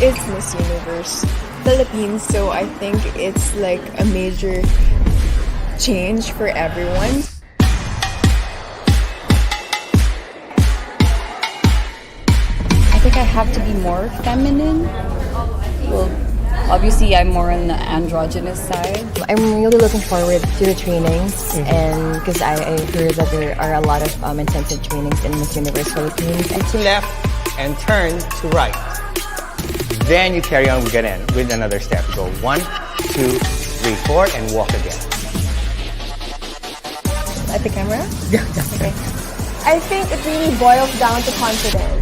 is Miss Universe Philippines, so I think it's like a major change for everyone. I think I have to be more feminine. Well, obviously I'm more on the androgynous side. I'm really looking forward to the trainings, and because I heard that there are a lot of intensive trainings in Miss Universe Philippines. To left and turn to right. Then you carry on again with another step. Go 1, 2, 3, 4, and walk again. At the camera? Yeah. Okay. I think it really boils down to confidence.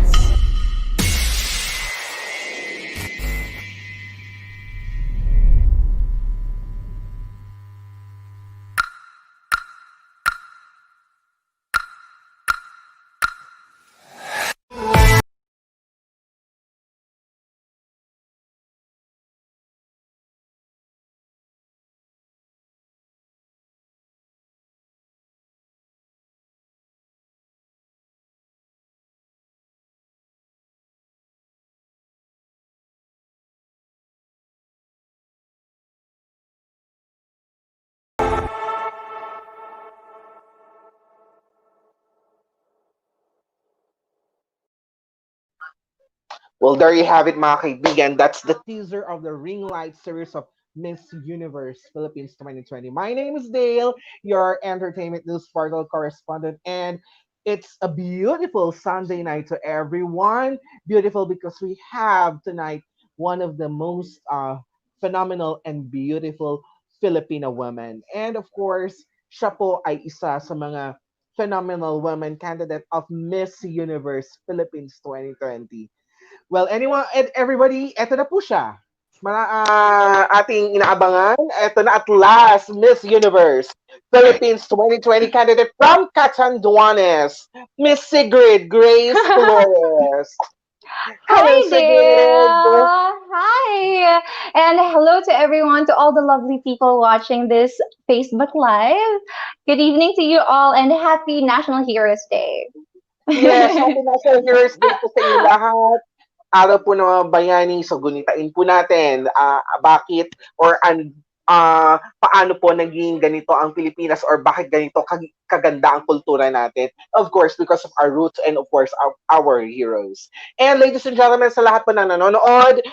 Well, there you have it, mga kaibigan. That's the teaser of the ring light series of Miss Universe Philippines 2020. My name is Dale, your entertainment news portal correspondent, and it's a beautiful Sunday night to everyone. Beautiful because we have tonight one of the most phenomenal and beautiful Filipino women. And of course, siya po ay isa sa mga phenomenal women candidate of Miss Universe Philippines 2020. Well, anyone and everybody, eto na po siya. Ating inaabangan, eto na at last, Miss Universe Philippines 2020 candidate from Catanduanes, Miss Sigrid Grace Flores. Hi, Hello, Sigrid. Dale. Hi. And hello to everyone, to all the lovely people watching this Facebook Live. Good evening to you all and happy National Heroes Day. Yes, happy National Heroes Day po sa inyo lahat. Araw po ng mga bayani, so gunitain po natin bakit or paano po naging ganito ang Pilipinas or bakit ganito kaganda ang kultura natin. Of course, because of our roots and of course our heroes. And ladies and gentlemen, sa lahat po ng nanonood,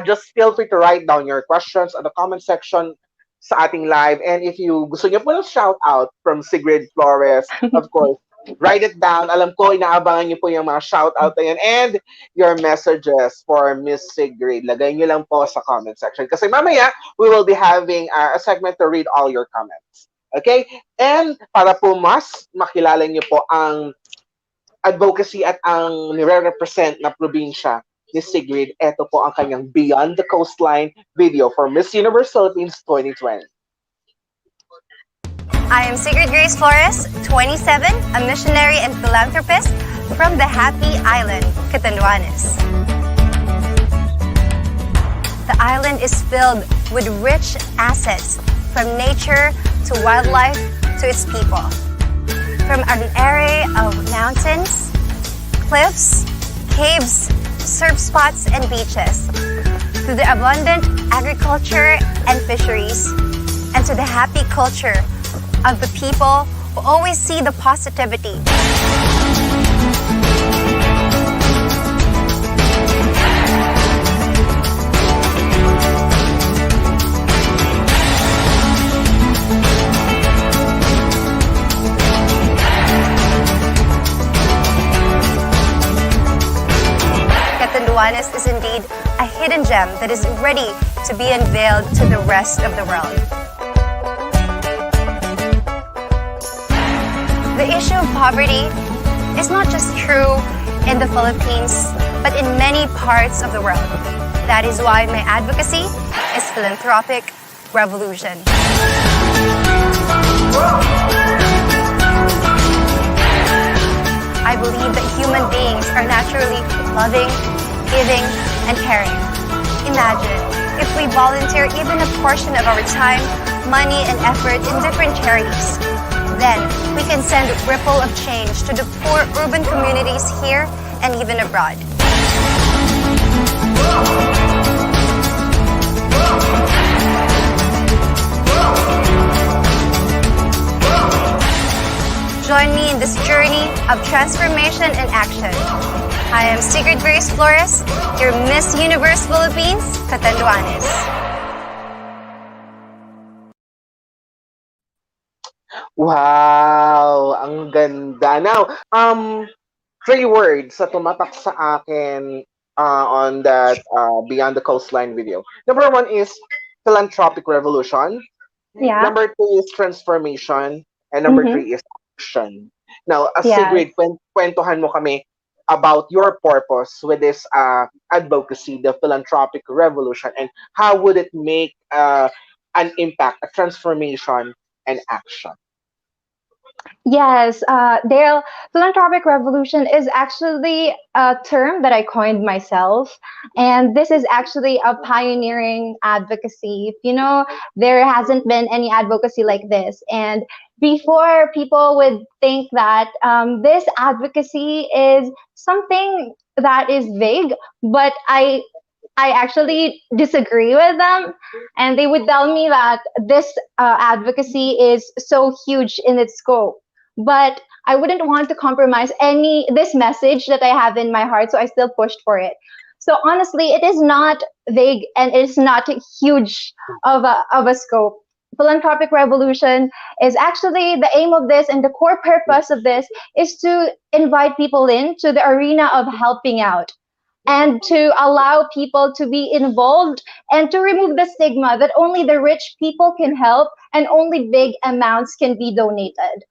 just feel free to write down your questions on the comment section sa ating live. And if you gusto niyo po ng shout out from Sigrid Flores, of course, write it down. Alam ko, inaabangan niyo po yung mga shout-out na yan and your messages for Miss Sigrid. Lagay niyo lang po sa comment section. Kasi mamaya, we will be having a segment to read all your comments. Okay? And para po mas makilala niyo po ang advocacy at ang nire-represent na probinsya ni Sigrid, ito po ang kanyang Beyond the Coastline video for Miss Universe Philippines 2020. I am Sigrid Grace Flores, 27, a missionary and philanthropist from the Happy Island, Catanduanes. The island is filled with rich assets, from nature to wildlife to its people. From an array of mountains, cliffs, caves, surf spots, and beaches, to the abundant agriculture and fisheries, and to the happy culture of the people who always see the positivity. Catanduanes is indeed a hidden gem that is ready to be unveiled to the rest of the world. The issue of poverty is not just true in the Philippines, but in many parts of the world. That is why my advocacy is philanthropic revolution. I believe that human beings are naturally loving, giving, and caring. Imagine if we volunteer even a portion of our time, money, and effort in different charities. Then, we can send a ripple of change to the poor urban communities here and even abroad. transformation in action. I am Sigrid Flores, your Miss Universe Philippines, Catanduanes. Wow, ang ganda. Now, 3 words sa tumatak sa akin on that Beyond the Coastline video. Number 1 is philanthropic revolution. Yeah. Number 2 is transformation. And number Mm-hmm. 3 is action. Now, as Yes. Sigrid, kwentuhan mo kami about your purpose with this advocacy, the philanthropic revolution, and how would it make an impact, a transformation, and action? Yes, Dale, philanthropic revolution is actually a term that I coined myself. And this is actually a pioneering advocacy. You know, there hasn't been any advocacy like this. And before, people would think that this advocacy is something that is vague, but I actually disagree with them, and they would tell me that this advocacy is so huge in its scope. But I wouldn't want to compromise any this message that I have in my heart, so I still pushed for it. So honestly, it is not vague and it is not huge of a scope. Philanthropic revolution is actually the aim of this, and the core purpose of this is to invite people into the arena of helping out and to allow people to be involved and to remove the stigma that only the rich people can help and only big amounts can be donated.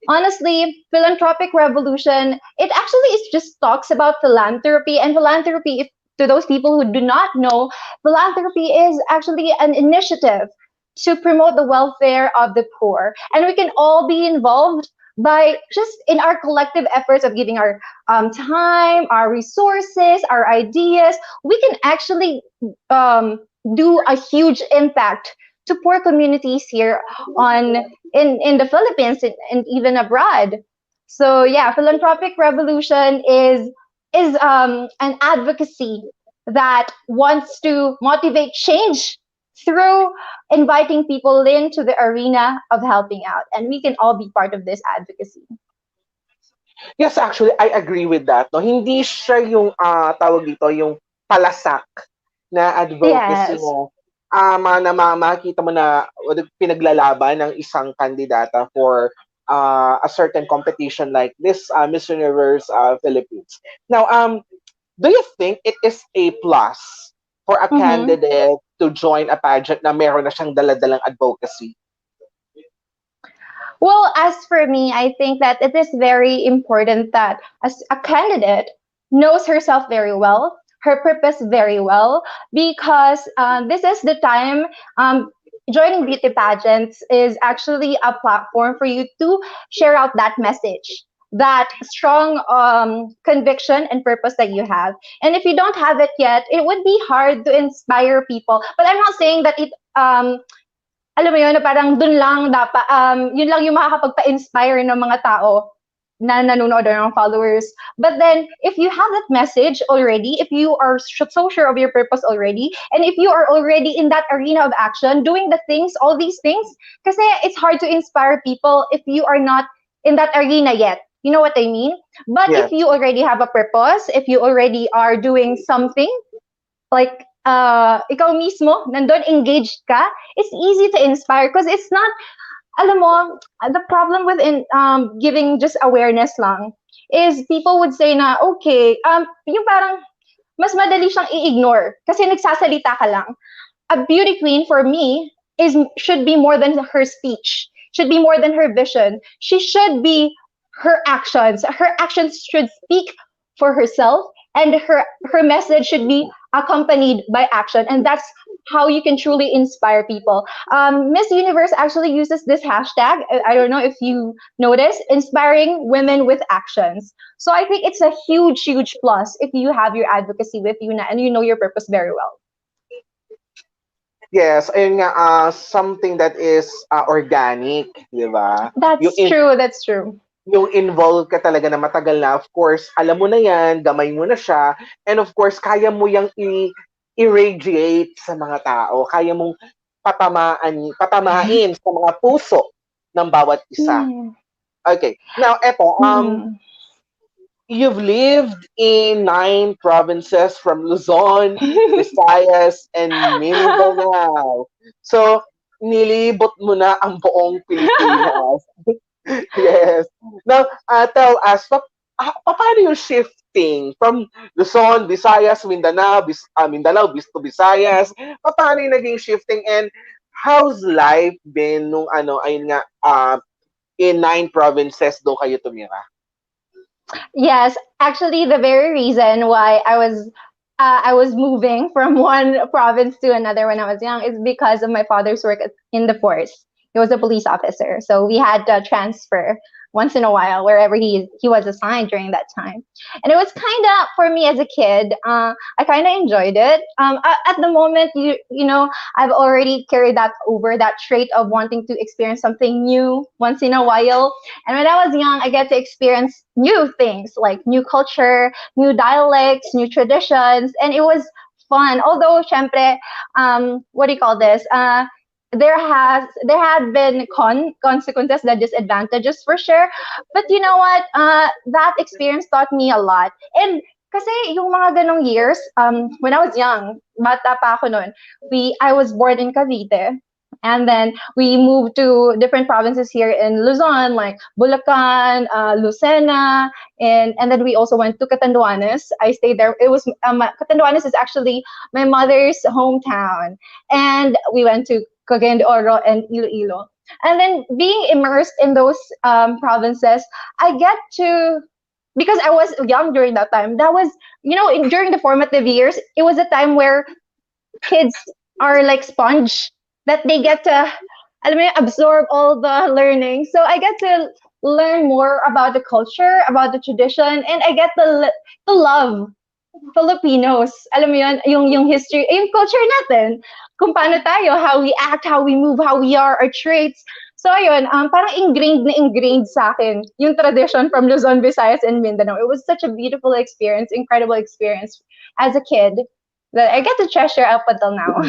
Honestly, philanthropic revolution, it actually is just talks about philanthropy, and philanthropy, if, to those people who do not know, philanthropy is actually an initiative to promote the welfare of the poor, and we can all be involved by just in our collective efforts of giving our time, our resources, our ideas. We can actually um, do a huge impact to poor communities here on in the Philippines and even abroad. So yeah, philanthropic revolution is an advocacy that wants to motivate change through inviting people into the arena of helping out, and we can all be part of this advocacy. Yes, actually, I agree with that. No, hindi siya yung tawag dito, yung palasak na advocacy Yes. mo. Makikita mo na pinaglalaban ng isang kandidata for a certain competition like this Miss Universe Philippines. Now, do you think it is a plus for a Mm-hmm. candidate to join a pageant na meron na siyang daladalang advocacy? Well, as for me, I think that it is very important that as a candidate knows herself very well, her purpose very well, because this is the time. Joining beauty pageants is actually a platform for you to share out that message, that strong conviction and purpose that you have. And if you don't have it yet, it would be hard to inspire people. But I'm not saying that it alam mo yun, na parang dun lang dapat, yun lang yung makakapagpa-inspire ng mga tao na nanonood or ng followers. But then, if you have that message already, if you are so sure of your purpose already, and if you are already in that arena of action, doing the things, all these things, kasi it's hard to inspire people if you are not in that arena yet. You know what I mean? But Yes. if you already have a purpose, if you already are doing something, like ikaw mismo, nandun, engaged ka, it's easy to inspire because it's not, alam mo, the problem with giving just awareness lang is people would say na, okay, yung parang mas madali siyang i-ignore kasi nagsasalita ka lang. A beauty queen for me should be more than her speech, should be more than her vision. She should be her actions. Her actions should speak for herself, and her message should be accompanied by action, and that's how you can truly inspire people. Miss Universe actually uses this hashtag. I don't know if you notice, inspiring women with actions. So I think it's a huge, huge plus if you have your advocacy with you na, and you know your purpose very well. Yes, ayun nga, something that is organic, di ba? That's true. That's true. Yung involved ka talaga na matagal na, of course, alam mo na yan, gamay mo na siya, and of course, kaya mo yung irradiate sa mga tao, kaya mong patamain sa mga puso ng bawat isa. Okay, now, eto, you've lived in 9 provinces from Luzon, Visayas, and Mindanao. So, nilibot mo na ang buong Pilipinas. Yes. Now, tell us, paano yung shifting from Luzon, Visayas, Mindanao, to Visayas? Paano yung naging shifting and how's life been nung ayun nga, in 9 provinces do kayo tumira? Yes, actually, the very reason why I was moving from one province to another when I was young is because of my father's work in the force. He was a police officer, so we had to transfer once in a while wherever he was assigned during that time. And it was kind of for me as a kid. I kind of enjoyed it. At the moment, you know, I've already carried that over that trait of wanting to experience something new once in a while. And when I was young, I get to experience new things like new culture, new dialects, new traditions, and it was fun. Although, syempre, what do you call this? There had been consequences, the disadvantages for sure. But you know what? That experience taught me a lot. And kasi yung mga ganong years, when I was young, bata pa ako nun, I was born in Cavite. And then we moved to different provinces here in Luzon, like Bulacan, Lucena, and then we also went to Catanduanes. I stayed there. It was Catanduanes is actually my mother's hometown, and we went to Cagayan de Oro and Iloilo. And then being immersed in those provinces, I get to because I was young during that time. That was during the formative years, it was a time where kids are like sponge that they get to alam mo yun, absorb all the learning. So I get to learn more about the culture, about the tradition, and I get to love Filipinos. Alam mo yun, yung history, yung culture natin. Kung paano tayo, how we act, how we move, how we are, our traits. So ayun, parang ingrained na ingrained sa akin yung tradition from Luzon, Visayas, and Mindanao. It was such a beautiful experience, incredible experience as a kid that I get to treasure up until now.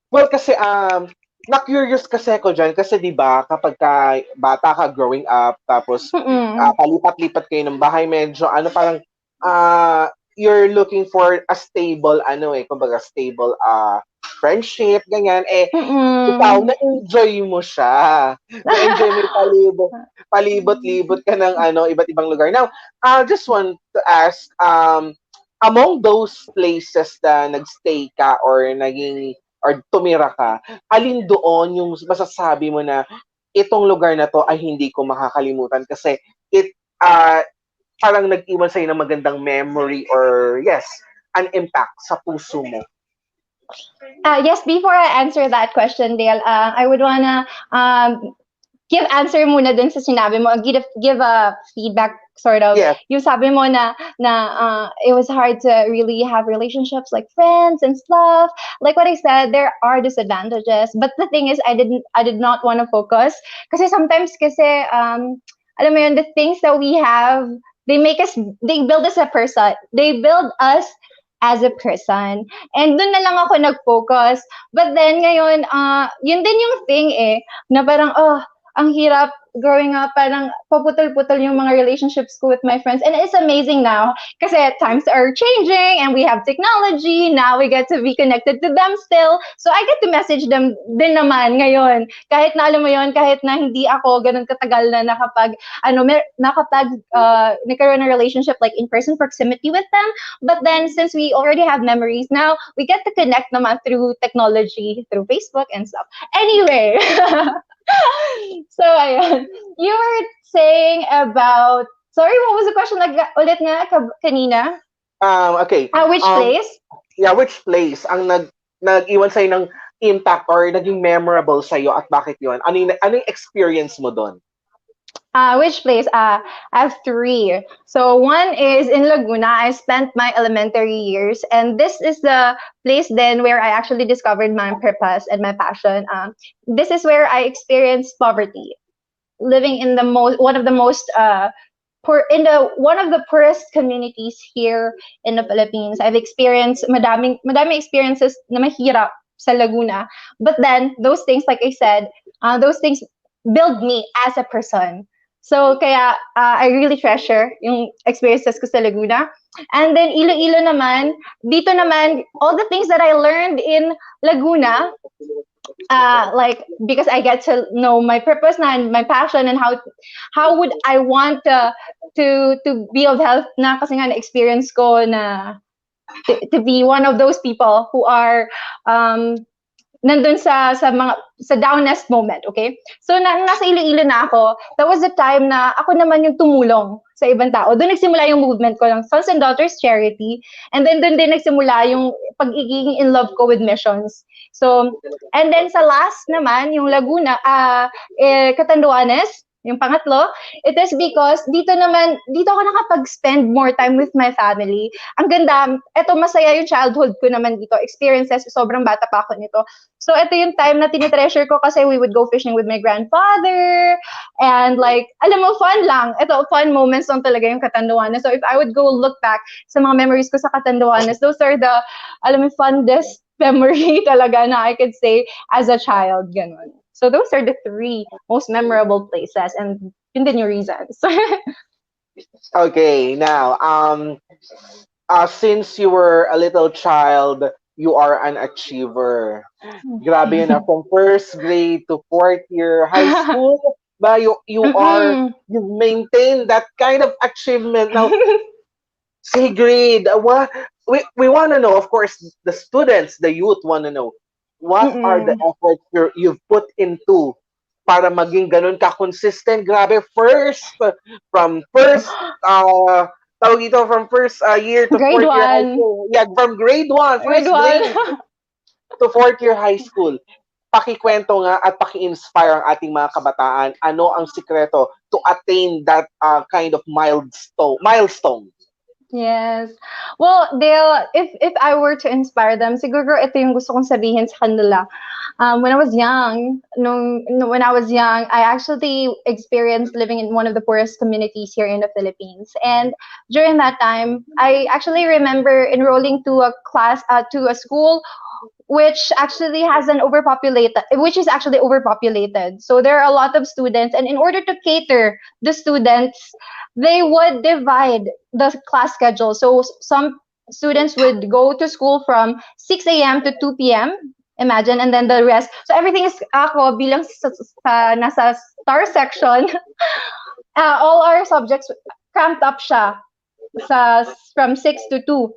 Well, kasi na-curious kasi ako dyan kasi 'di ba kapag bata ka growing up tapos palipat-lipat kayo ng bahay medyo parang you're looking for a stable kumbaga stable friendship ganyan ikaw na-enjoy mo siya. Na-enjoy mo yung palibot-libot ka ng iba't ibang lugar. Now, I just want to ask among those places na nagstay ka or tumira ka, alin doon yung masasabi mo na itong lugar na to ay hindi ko makakalimutan kasi it parang nag-iwan sa'yo ng magandang memory or yes, an impact sa puso mo? Yes, before I answer that question, Dale, I would wanna give answer muna dun sa sinabi mo, give a feedback sort of. Yes. Yung sabi mo na it was hard to really have relationships like friends and stuff. Like what I said, there are disadvantages, but the thing is I did not want to focus kasi sometimes kasi alam mo yun, the things that we have, they build us a person. They build us as a person. And doon na lang ako nag-focus. But then ngayon, yun din yung thing na parang, ang hirap growing up, parang paputol-putol yung mga relationships ko with my friends. And it's amazing now kasi times are changing and we have technology. Now we get to be connected to them still. So I get to message them din naman ngayon. Kahit na alam mo yun, kahit na hindi ako ganun katagal na nagkaroon ng relationship like in-person proximity with them. But then since we already have memories now, we get to connect naman through technology, through Facebook and stuff. Anyway, so ayun. You were saying about, sorry, what was the question ulit nga kanina? Okay. Which place? Yeah, which place ang nag-iwan sa'yo ng impact or naging memorable sa'yo at bakit yun? Ano yung experience mo doon? Which place? I have 3. So one is in Laguna. I spent my elementary years, and this is the place then where I actually discovered my purpose and my passion. This is where I experienced poverty, living in one of the most one of the poorest communities here in the Philippines. I've experienced madaming experiences na mahirap sa Laguna, but then those things, like I said, those things build me as a person. So kaya I really treasure yung experiences ko sa Laguna. And then Iloilo naman, dito naman, all the things that I learned in Laguna, like because I get to know my purpose and my passion and how would I want to be of help na kasi nga na-experience ko na to be one of those people who are nandun sa downest moment, okay? So nasa Iloilo na ako, that was the time na ako naman yung tumulong sa ibang tao. Doon nagsimula yung movement ko ng Sons and Daughters Charity, and then doon din nagsimula yung pagiging in love ko with missions. So, and then sa last naman, yung Laguna, Catanduanes, yung pangatlo, it is because dito ako nakapag-spend more time with my family. Ang ganda, eto masaya yung childhood ko naman dito, experiences, sobrang bata pa ako nito. So ito yung time na tinitreasure ko kasi we would go fishing with my grandfather, and like, alam mo, fun lang. Ito, fun moments lang talaga yung Catanduanes. So if I would go look back sa mga memories ko sa Catanduanes, those are the, alam mo, fondest memory talaga na I could say as a child, ganun. So those are the 3 most memorable places, and yun din yung reasons. Okay, now, since you were a little child, you are an achiever. Grabe yun, from first grade to 4th year high school, ba you maintain that kind of achievement. Now, Sigrid, what we want to know, of course, the students, the youth want to know, what are the efforts you've put into para maging ganun ka-consistent? Grabe, from first tawag ito, from first year to Grade 4th year high 1. school. Yeah, from grade 1, Grade first 1. grade to 4th year high school. Pakikwento nga at paki-inspire ang ating mga kabataan. Ano ang sikreto to attain that kind of milestone? Yes. Well, Dale, if I were to inspire them, siguro ito yung gusto kong sabihin sa kanila. When I was young, I actually experienced living in one of the poorest communities here in the Philippines. And during that time, I actually remember enrolling to a school which is actually overpopulated. So there are a lot of students, and in order to cater the students, they would divide the class schedule. So some students would go to school from 6 a.m. to 2 p.m. Imagine, and then the rest. So everything is ako bilang nasa star section. All our subjects cramped up siya from 6 to 2.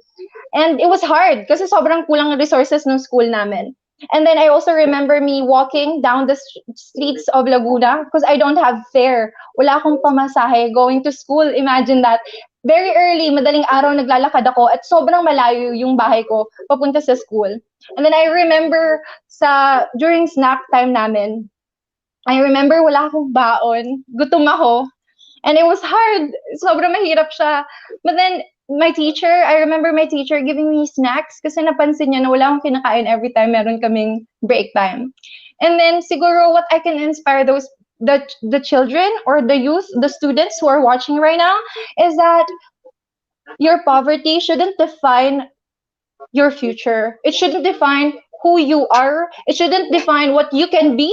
And it was hard kasi sobrang kulang ng resources ng school namin. And then I also remember me walking down the streets of Laguna because I don't have fare. Wala akong pamasahe going to school. Imagine that. Very early, madaling araw naglalakad ako at sobrang malayo yung bahay ko papunta sa school. And then I remember during snack time namin, I remember wala akong baon. Gutom ako. And it was hard. Sobrang mahirap siya. But then I remember my teacher giving me snacks kasi napansin niya na wala akong kinakain every time meron kaming break time. And then siguro what I can inspire the children or the youth, the students who are watching right now is that your poverty shouldn't define your future. It shouldn't define who you are. It shouldn't define what you can be.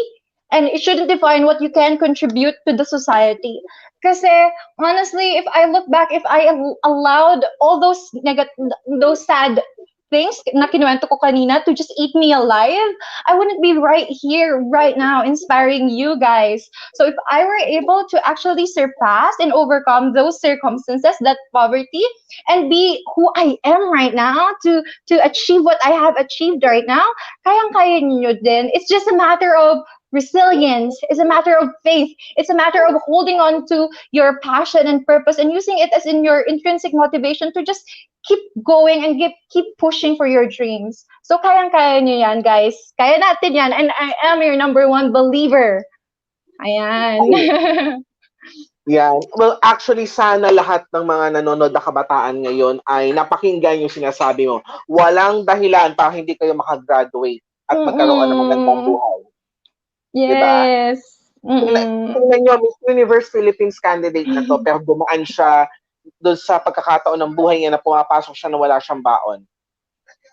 And it shouldn't define what you can contribute to the society. Kasi honestly, if I look back, if I allowed all those sad things na kinuwento ko kanina to just eat me alive, I wouldn't be right here, right now, inspiring you guys. So if I were able to actually surpass and overcome those circumstances, that poverty, and be who I am right now, to achieve what I have achieved right now, kayang-kaya niyo din. It's just a matter of resilience. It's a matter of faith. It's a matter of holding on to your passion and purpose and using it as in your intrinsic motivation to just keep going and keep pushing for your dreams. So kayang-kaya niyo yan, guys. Kaya natin yan. And I am your number 1 believer. Ayan. Yeah. Well, actually, sana lahat ng mga nanonood na kabataan ngayon ay napakinggan yung sinasabi mo. Walang dahilan para hindi kayo makagraduate at magkaroon ng magandang buhay. Yes. Diba? Tingnan nyo, Miss Universe Philippines candidate na to, pero dumaan siya doon sa pagkakataon ng buhay niya na pumapasok siya na wala siyang baon.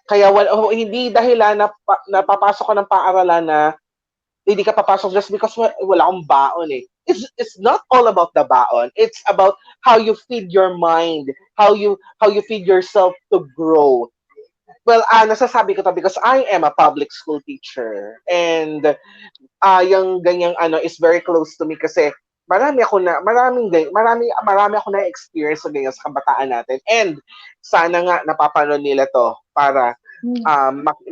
Kaya hindi dahilan na papasok ka ng paaralan na hindi ka papasok just because wala akong baon eh. it's not all about the baon. It's about how you feed your mind, how you feed yourself to grow. Well, nasasabi ko to because I am a public school teacher, and yung ganyang ano is very close to me kasi marami ako na experience sa ganyan sa kabataan natin, and sana nga napapanood nila to para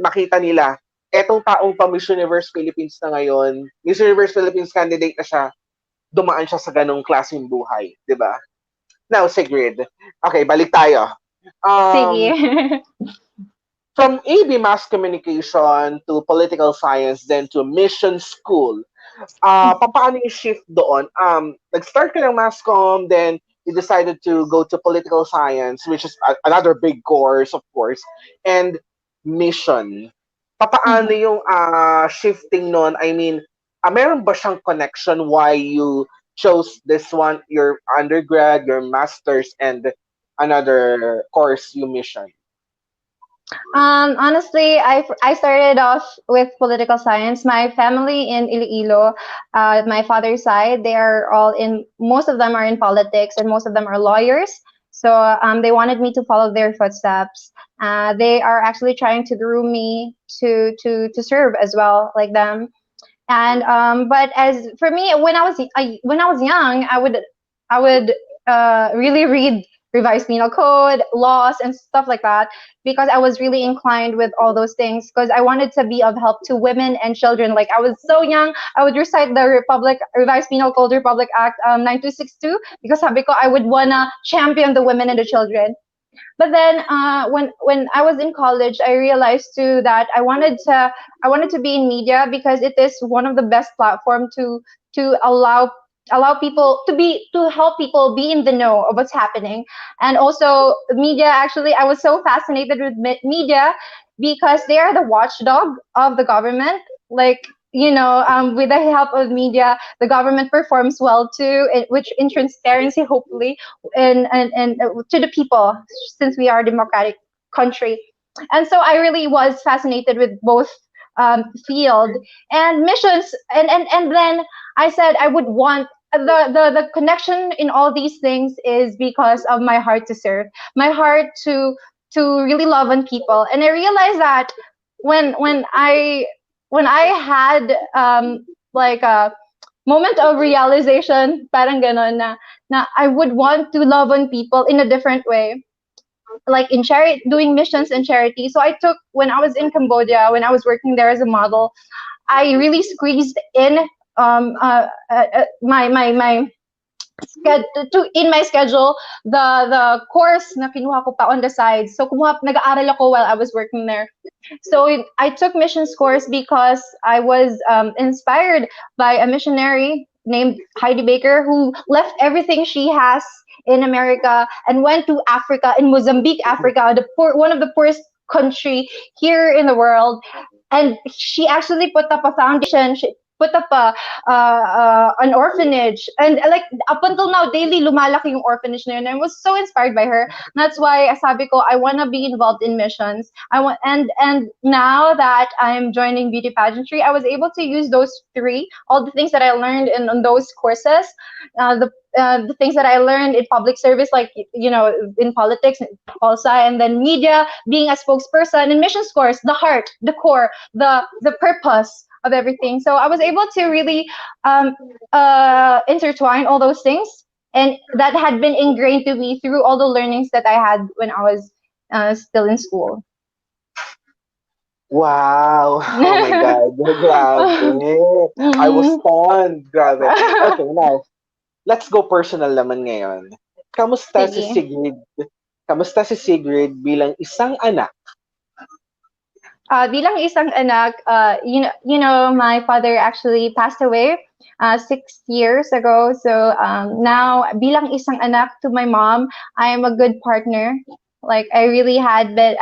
makita nila etong taong pa Miss Universe Philippines na ngayon, Miss Universe Philippines candidate na siya, dumaan siya sa ganong klaseng buhay, di ba? Now, Sigrid, okay, balik tayo. Sige. From AB Mass Communication to Political Science, then to Mission School, paano yung shift doon? Nag-start ka ng Mass Comm, then you decided to go to Political Science, which is another big course, of course, and Mission. Paano yung shifting noon? I mean, meron ba siyang connection why you chose this one, your undergrad, your master's, and another course you Mission? Honestly, I started off with political science. My family in Iloilo, my father's side, they are all in. Most of them are in politics, and most of them are lawyers. So they wanted me to follow their footsteps. They are actually trying to groom me to serve as well, like them. And but as for me, when I was young, I would really read revised penal code, laws, and stuff like that because I was really inclined with all those things because I wanted to be of help to women and children. Like I was so young, I would recite the Revised Penal Code Republic Act 9262 because sabi ko I would wanna champion the women and the children. But then when I was in college, I realized too that I wanted to be in media because it is one of the best platform to allow people to help people be in the know of what's happening. And also media, actually I was so fascinated with media because they are the watchdog of the government. Like with the help of media, the government performs well too, which in transparency, hopefully, and to the people, since we are a democratic country. And so I really was fascinated with both field and missions, and then I said I would want the connection in all these things is because of my heart to serve, my heart to really love on people. And I realized that when I had like a moment of realization, parang ganon na I would want to love on people in a different way, like in charity, doing missions and charity. So I took, when I was in Cambodia, when I was working there as a model, I really squeezed in my in my schedule the course na kinuha ko pa on the side. So nag-aaral ako while I was working there. So I took missions course because I was inspired by a missionary named Heidi Baker who left everything she has in America and went to Africa, in Mozambique, Africa, one of the poorest country here in the world. And she actually put up a foundation. She put up an orphanage, and like up until now, daily lumalaki yung orphanage na yun. And I was so inspired by her. That's why sabi ko I want to be involved in missions. And now that I'm joining beauty pageantry, I was able to use those three, all the things that I learned in those courses, the things that I learned in public service, like in politics, POLSA, and then media, being a spokesperson, and mission scores, the heart, the core, the purpose of everything. So I was able to really intertwine all those things, and that had been ingrained to me through all the learnings that I had when I was still in school. Wow! Oh my God! Grabe! I was stunned. Grabe. Okay, now, let's go personal naman ngayon. Kamusta si Sige. Sigrid? Kamusta si Sigrid bilang isang anak? Bilang isang anak, my father actually passed away 6 years ago. So now, bilang isang anak to my mom, I am a good partner. Like I really have been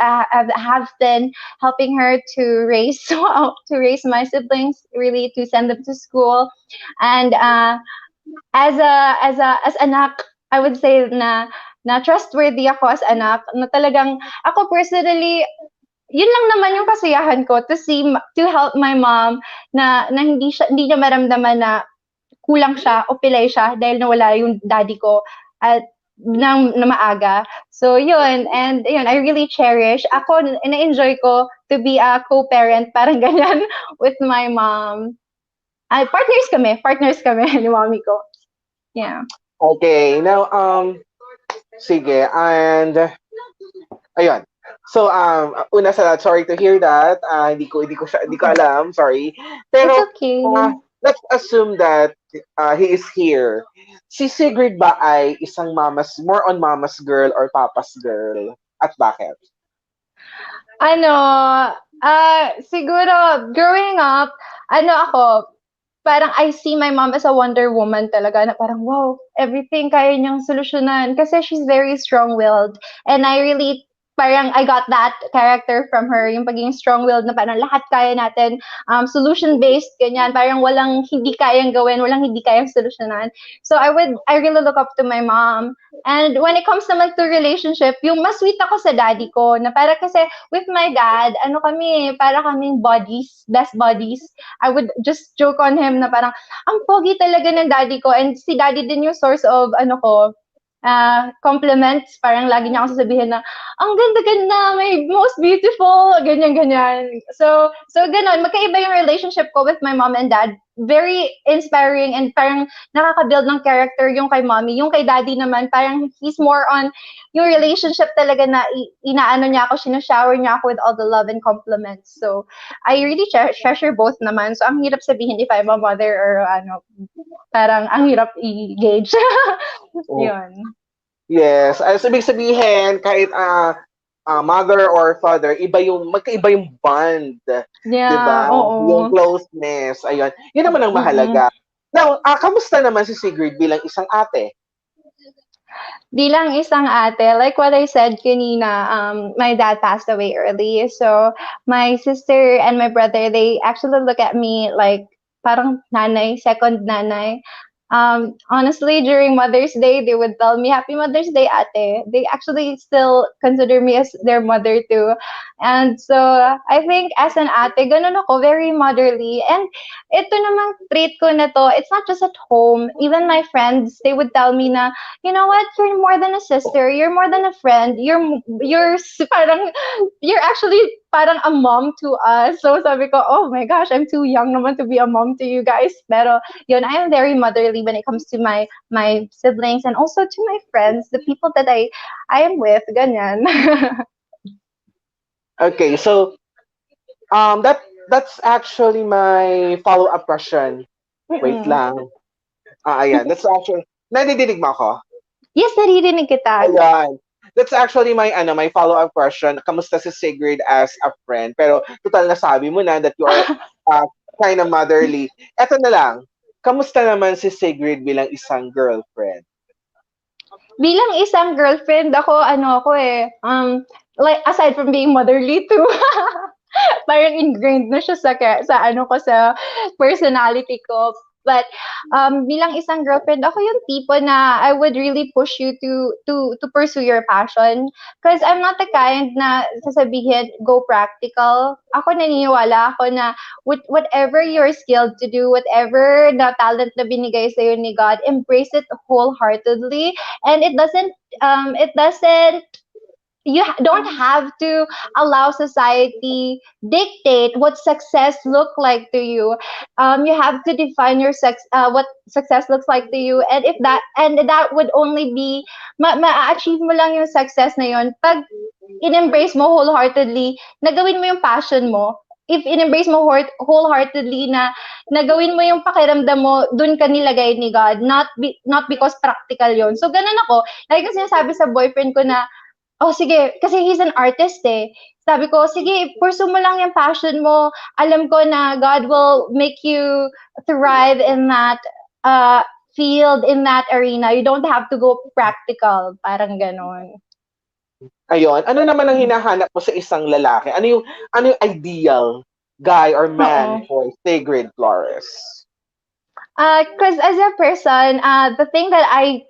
helping her to raise my siblings, really to send them to school, and as anak, I would say na trustworthy ako as anak, na talagang ako personally, yun lang naman yung kasiyahan ko to help my mom na hindi niya maramdaman na kulang siya o pilay siya dahil nawala yung daddy ko at na maaga. So yun, and yun, I really cherish. Ako, na-enjoy ko to be a co-parent, parang ganyan, with my mom. Ay, partners kami ni mommy ko. Yeah. Okay, now, sige, and, ayun. So, una sa lahat, sorry to hear that. Hindi ko alam, sorry. It's Pero, okay. let's assume that he is here. Si Sigrid ba ay isang more on mama's girl or papa's girl? At bakit? Ano, siguro, growing up, ano ako, parang I see my mom as a Wonder Woman talaga na parang, wow, everything kaya niyang solusyonan kasi she's very strong-willed. And I really, parang I got that character from her, yung pagiging strong-willed na parang lahat kaya natin, solution-based, ganyan, parang walang hindi kayang gawin, walang hindi kayang solusyonan. So I really look up to my mom. And when it comes naman to relationship, yung mas sweet ako sa daddy ko, na para kasi with my dad, ano kami, para kaming buddies, best buddies. I would just joke on him na parang, ang pogi talaga ng daddy ko. And si daddy din yung source of, compliments. Parang lagi niya ako sasabihin na, ang ganda-ganda, my most beautiful, ganyan-ganyan. So ganon, magkaiba yung relationship ko with my mom and dad. Very inspiring and parang nakaka-build ng character yung kay mommy. Yung kay daddy naman, parang he's more on yung relationship talaga na inaano niya ako, sinushower niya ako with all the love and compliments. So, I really treasure both naman. So, ang hirap sabihin if I'm a mother or parang ang hirap i-gauge. Yun. Yes, ibig sabihin, kahit mother or father, magkaiba yung bond. Yeah, Diba? Yung oo. closeness, ayun. Yun naman ang Mm-mm. mahalaga. Now, kamusta naman si Sigrid bilang isang ate? Bilang isang ate, like what I said kanina, my dad passed away early. So, my sister and my brother, they actually look at me like parang nanay, second nanay. Honestly, during Mother's Day, they would tell me, Happy Mother's Day, ate. They actually still consider me as their mother too. And so, I think as an ate, ganun ako, very motherly. And ito namang trait ko na to, it's not just at home. Even my friends, they would tell me na, you know what, you're more than a sister, you're more than a friend, parang, you're actually parang a mom to us. So sabi ko, oh my gosh, I'm too young naman to be a mom to you guys. Pero yun, I am very motherly when it comes to my siblings and also to my friends, the people that I am with, ganyan. Okay, so that's actually my follow-up question. Wait Mm-mm. lang. Ayan. That's actually, nadidinig mo ako? Yes, naririnig kita. Ayan. That's actually my follow-up question. Kamusta si Sigrid as a friend? Pero total nasabi mo na that you are kind of motherly. Eto na lang. Kamusta naman si Sigrid bilang isang girlfriend? Bilang isang girlfriend, like, aside from being motherly too, parang ingrained na siya sa personality ko. But bilang isang girlfriend, ako yung tipo na I would really push you to pursue your passion. Because I'm not the kind na sasabihin, go practical. Ako naniniwala ako na whatever you're skilled to do, whatever na talent na binigay sa'yo ni God, embrace it wholeheartedly. And it doesn't don't have to allow society dictate what success look like to you. You have to define what success looks like to you, and if that would only be ma-achieve mo lang yung success na yun pag in-embrace mo wholeheartedly na gawin mo yung passion mo. If in-embrace mo wholeheartedly na gawin mo yung pakiramdam mo, dun ka nilagay ni God, not because practical yon. So ganun ako. Like kasi sinasabi sa boyfriend ko na, oh, sige, kasi he's an artist eh. Sabi ko, sige, pursue mo lang yung passion mo. Alam ko na God will make you thrive in that field, in that arena. You don't have to go practical. Parang ganon. Ayun. Ano naman ang hinahanap mo sa isang lalaki? Ano yung ideal guy or man Oo. for Sigrid Flores? Because as a person, the thing that I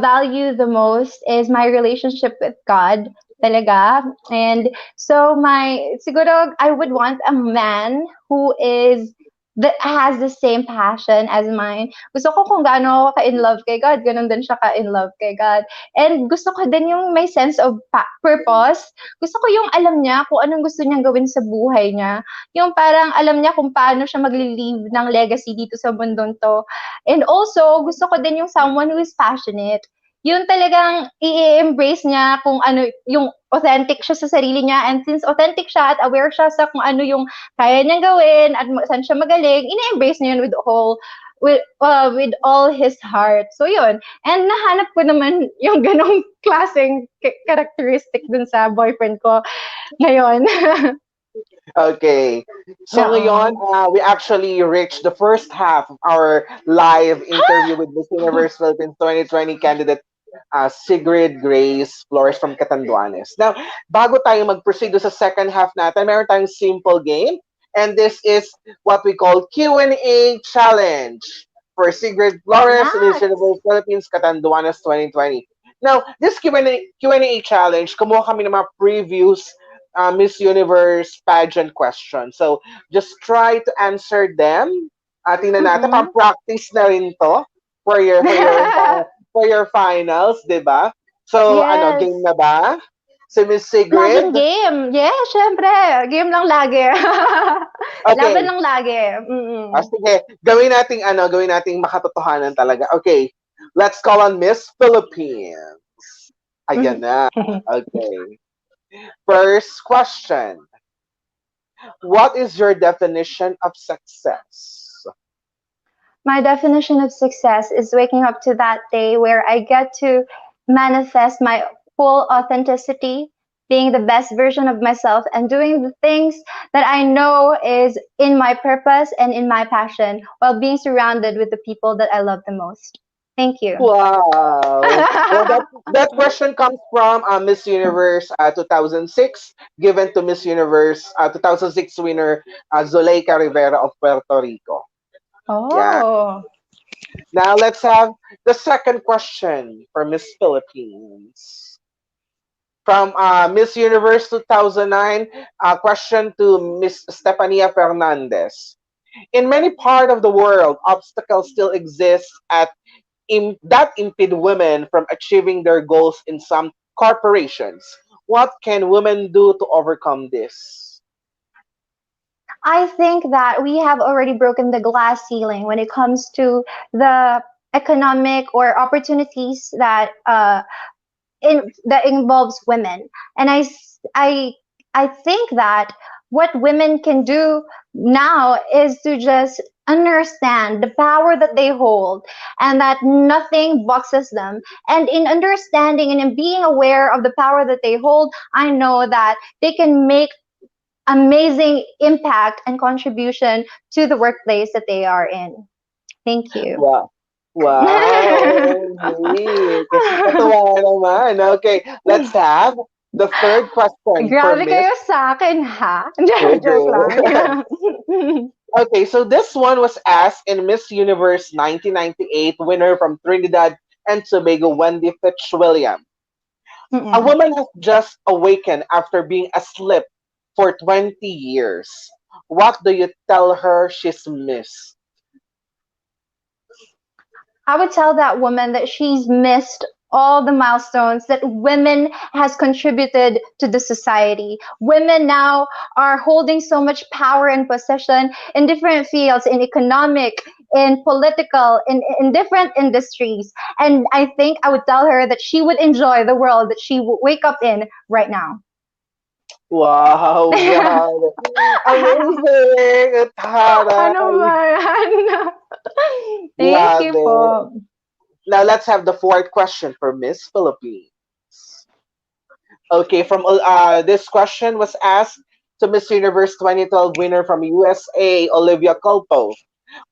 value the most is my relationship with God talaga. And so siguro I would want a man who is that has the same passion as mine. Gusto ko kung gaano ako ka-in love kay God, ganun din siya ka-in love kay God. And gusto ko din yung may sense of purpose. Gusto ko yung alam niya kung anong gusto niyang gawin sa buhay niya. Yung parang alam niya kung paano siya mag-leave ng legacy dito sa mundong to. And also, gusto ko din yung someone who is passionate. Yun talagang i-embrace niya kung ano, yung authentic siya sa sarili niya. And since authentic siya at aware siya sa kung ano yung kaya niyang gawin at saan siya magaling, ina-embrace niya yun with all his heart. So yun. And nahanap ko naman yung ganong klaseng characteristic dun sa boyfriend ko ngayon. Okay. So ngayon, we actually reached the first half of our live interview with Miss Universe Philippines 2020 candidate Sigrid Grace Flores from Catanduanes. Now, bago tayo mag-proceed sa second half natin, meron tayong simple game. And this is what we call Q&A Challenge for Sigrid Flores, Miss Universe Philippines Catanduanes 2020. Now, this Q&A challenge, kumuha kami ng mga previous Miss Universe pageant questions. So, just try to answer them. Tingnan natin, pa-practice na rin to for your finals, di ba? So, Yes. Game na ba? Si Miss Sigrid? Laging game. Yeah, syempre. Game lang lagi. Okay. Laban lang lagi. Sige, gawin nating makatotohanan talaga. Okay, let's call on Miss Philippines. Ayan na. Okay. First question. What is your definition of success? My definition of success is waking up to that day where I get to manifest my full authenticity, being the best version of myself, and doing the things that I know is in my purpose and in my passion while being surrounded with the people that I love the most. Thank you. Wow. Well, that question comes from Miss Universe 2006, given to Miss Universe 2006 winner Zuleika Rivera of Puerto Rico. Oh. Yeah. Now let's have the second question for Miss Philippines. From Miss Universe 2009, question to Miss Stefania Fernandez. In many parts of the world, obstacles still exist that impede women from achieving their goals in some corporations. What can women do to overcome this? I think that we have already broken the glass ceiling when it comes to the economic or opportunities that that involves women. And I think that what women can do now is to just understand the power that they hold and that nothing boxes them. And in understanding and in being aware of the power that they hold, I know that they can make amazing impact and contribution to the workplace that they are in. Thank you. Wow. Neat. Natuwa naman. Okay, let's have the third question for Grabe Miss. kayo sa akin, ha? Joke lang. Okay, so this one was asked in Miss Universe 1998 winner from Trinidad and Tobago, Wendy Fitzwilliam. A woman has just awakened after being asleep for 20 years. What do you tell her she's missed? I would tell that woman that she's missed all the milestones that women has contributed to the society. Women now are holding so much power and possession in different fields, in economic, in political, in different industries. And I think I would tell her that she would enjoy the world that she would wake up in right now. Wow, God. Amazing! Ano ba yan? Thank you po. Now let's have the fourth question for Miss Philippines. Okay, from this question was asked to Miss Universe 2012 winner from USA, Olivia Culpo.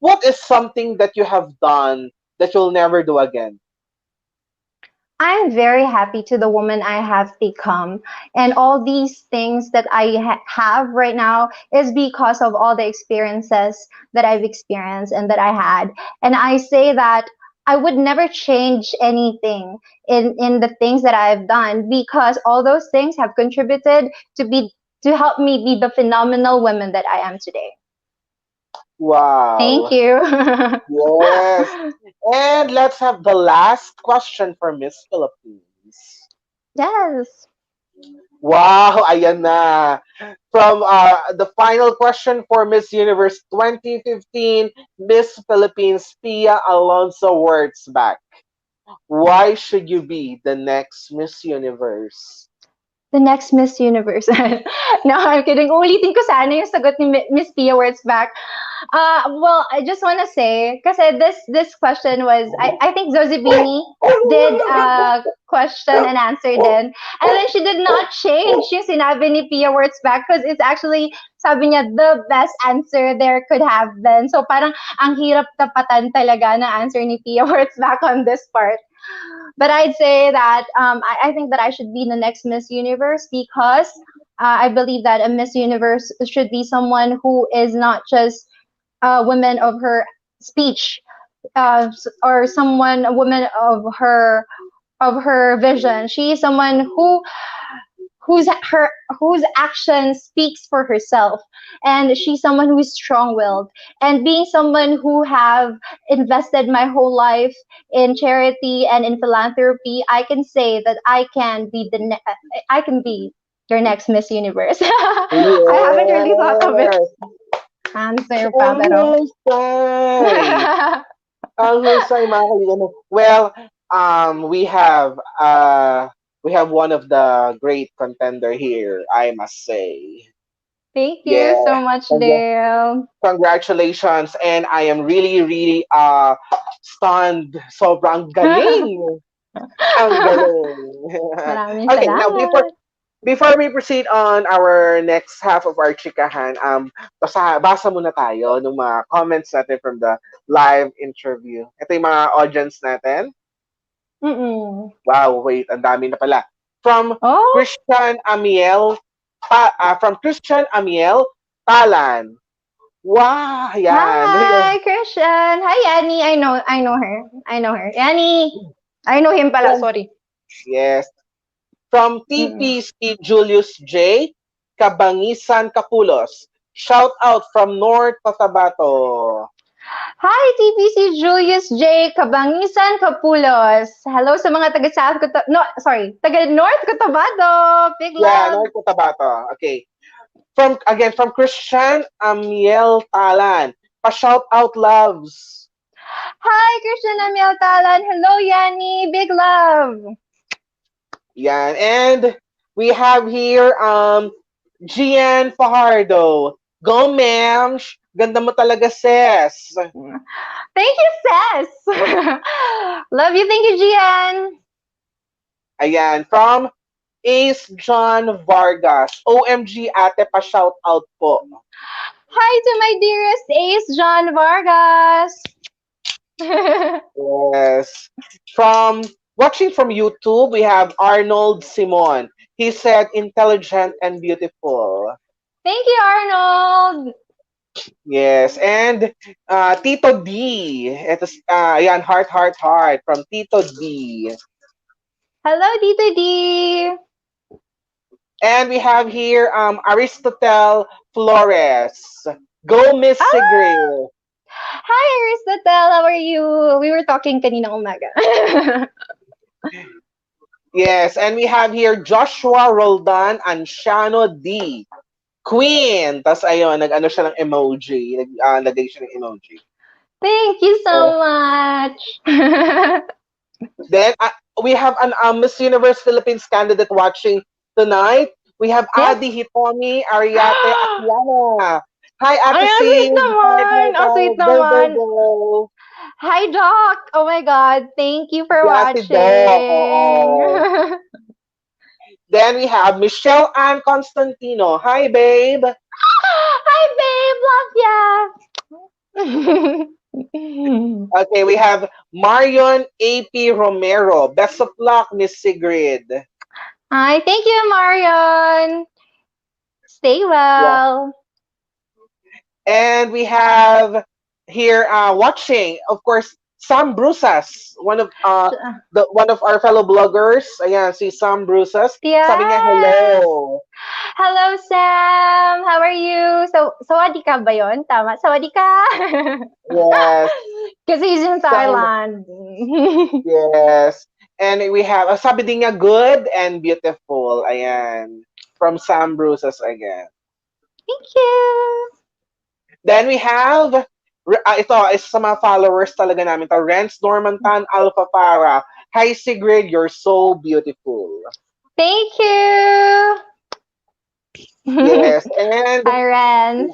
What is something that you have done that you'll never do again? I'm very happy to the woman I have become. And all these things that I have right now is because of all the experiences that I've experienced and that I had. And I say that I would never change anything in the things that I've done because all those things have contributed to help me be the phenomenal woman that I am today. Thank Wow. you. Yes. And let's have the last question for Miss Philippines. Yes. Wow, ayan na. From the final question for Miss Universe 2015, Miss Philippines Pia Alonso words back. Why should you be the next Miss Universe? The next Miss Universe. No, I'm kidding. Ulitin ko sana yung sagot ni Miss Pia words back. Well, I just want to say, kasi this question was, I think Zozibini did question and answer then. And then she did not change yung sinabi ni Pia words back because it's actually, sabi niya, the best answer there could have been. So parang ang hirap tapatan talaga na answer ni Pia words back on this part. But I'd say that I think that I should be the next Miss Universe because I believe that a Miss Universe should be someone who is not just a woman of her speech, or someone, a woman of her vision. She is someone whose her whose action speaks for herself, and she's someone who is strong-willed. And being someone who have invested my whole life in charity and in philanthropy, I can say that I can be your next Miss Universe. I haven't really thought of it Yes. answer pa, Ang pero husay. Ang husay, mga kaibigan. Well, we have one of the great contender here, I must say. thank you Yeah. so much, Congra- Dale. Congratulations, and I am really, really stunned. Sobrang galing. Ang galing. Maraming Okay, now salamat. before we proceed on our next half of our chikahan, basa muna tayo ng mga comments natin from the live interview. Ito yung mga audience natin. Mm-mm. Wow, wait, ang dami na pala. From Oh, Christian Amiel, Talan. Wow, yan. hi, Christian. Hi, Annie. I know her. I know her. Annie. I know him pala. Sorry. Yes. From Mm-mm. TPC Julius J. Cabangisan Capulos. Shout out from North Cotabato. Hi, TPC Julius J. Cabangisan Capulos. Hello sa mga taga South Cotabato. No, sorry. Taga North Cotabato. Big Yeah, love. North Cotabato. Okay. From Christian Amiel Talan. Pa-shout out loves. Hi, Christian Amiel Talan. Hello, Yanni. Big love. Yan. And we have here Gian Fajardo. Go, ma'am. Ganda mo talaga, sis. Thank you, Sess. Love you. Thank you, Gian. Ayan. From Ace John Vargas. OMG, ate, pa-shout out po. Hi to my dearest Ace John Vargas. Yes. Watching from YouTube, we have Arnold Simon. He said intelligent and beautiful. Thank you, Arnold. Yes. And Tito D. Ito, ayan, heart from Tito D. Hello, Tito D. And we have here Aristotle Flores. Go, Miss Sigrid. Hi, Aristotle. How are you? We were talking kanina umaga. Yes, and we have here Joshua Roldan and Shano D. Queen. Tapos ayun, nag-ano siya ng emoji. Nagay siya ng emoji. Thank you so much. Then, we have an Miss Universe Philippines candidate watching tonight. We have Yes. Adi Hitomi Ariate Akiana. Hi, Ate Ay, ang Sid. sweet naman. Ang sweet naman. Go. Hi, Doc. Oh my God. Thank you for Yeah, si Doc. Oo. watching. Then we have Michelle Ann Constantino. Hi, babe. Hi, babe. Love ya. Okay, we have Marion A.P. Romero. Best of luck, Miss Sigrid. Hi, thank you, Marion. Stay well. And we have here watching, of course, Sam Brusas, one of our fellow bloggers. Ayan, si Sam Brusas. Yes. Sabi niya hello. Hello, Sam. How are you? So Sawadika ba yun? Tama? Sawadika! Yes. Kasi he's in Thailand. Yes. And we have, sabi din niya, good and beautiful. Ayan. From Sam Bruces again. Thank you! Then we have, ito, isa sa mga followers talaga namin to, Renz Normantan Alpha Para. Hi Sigrid, you're so beautiful. Thank you! Yes, and Hi, Ren.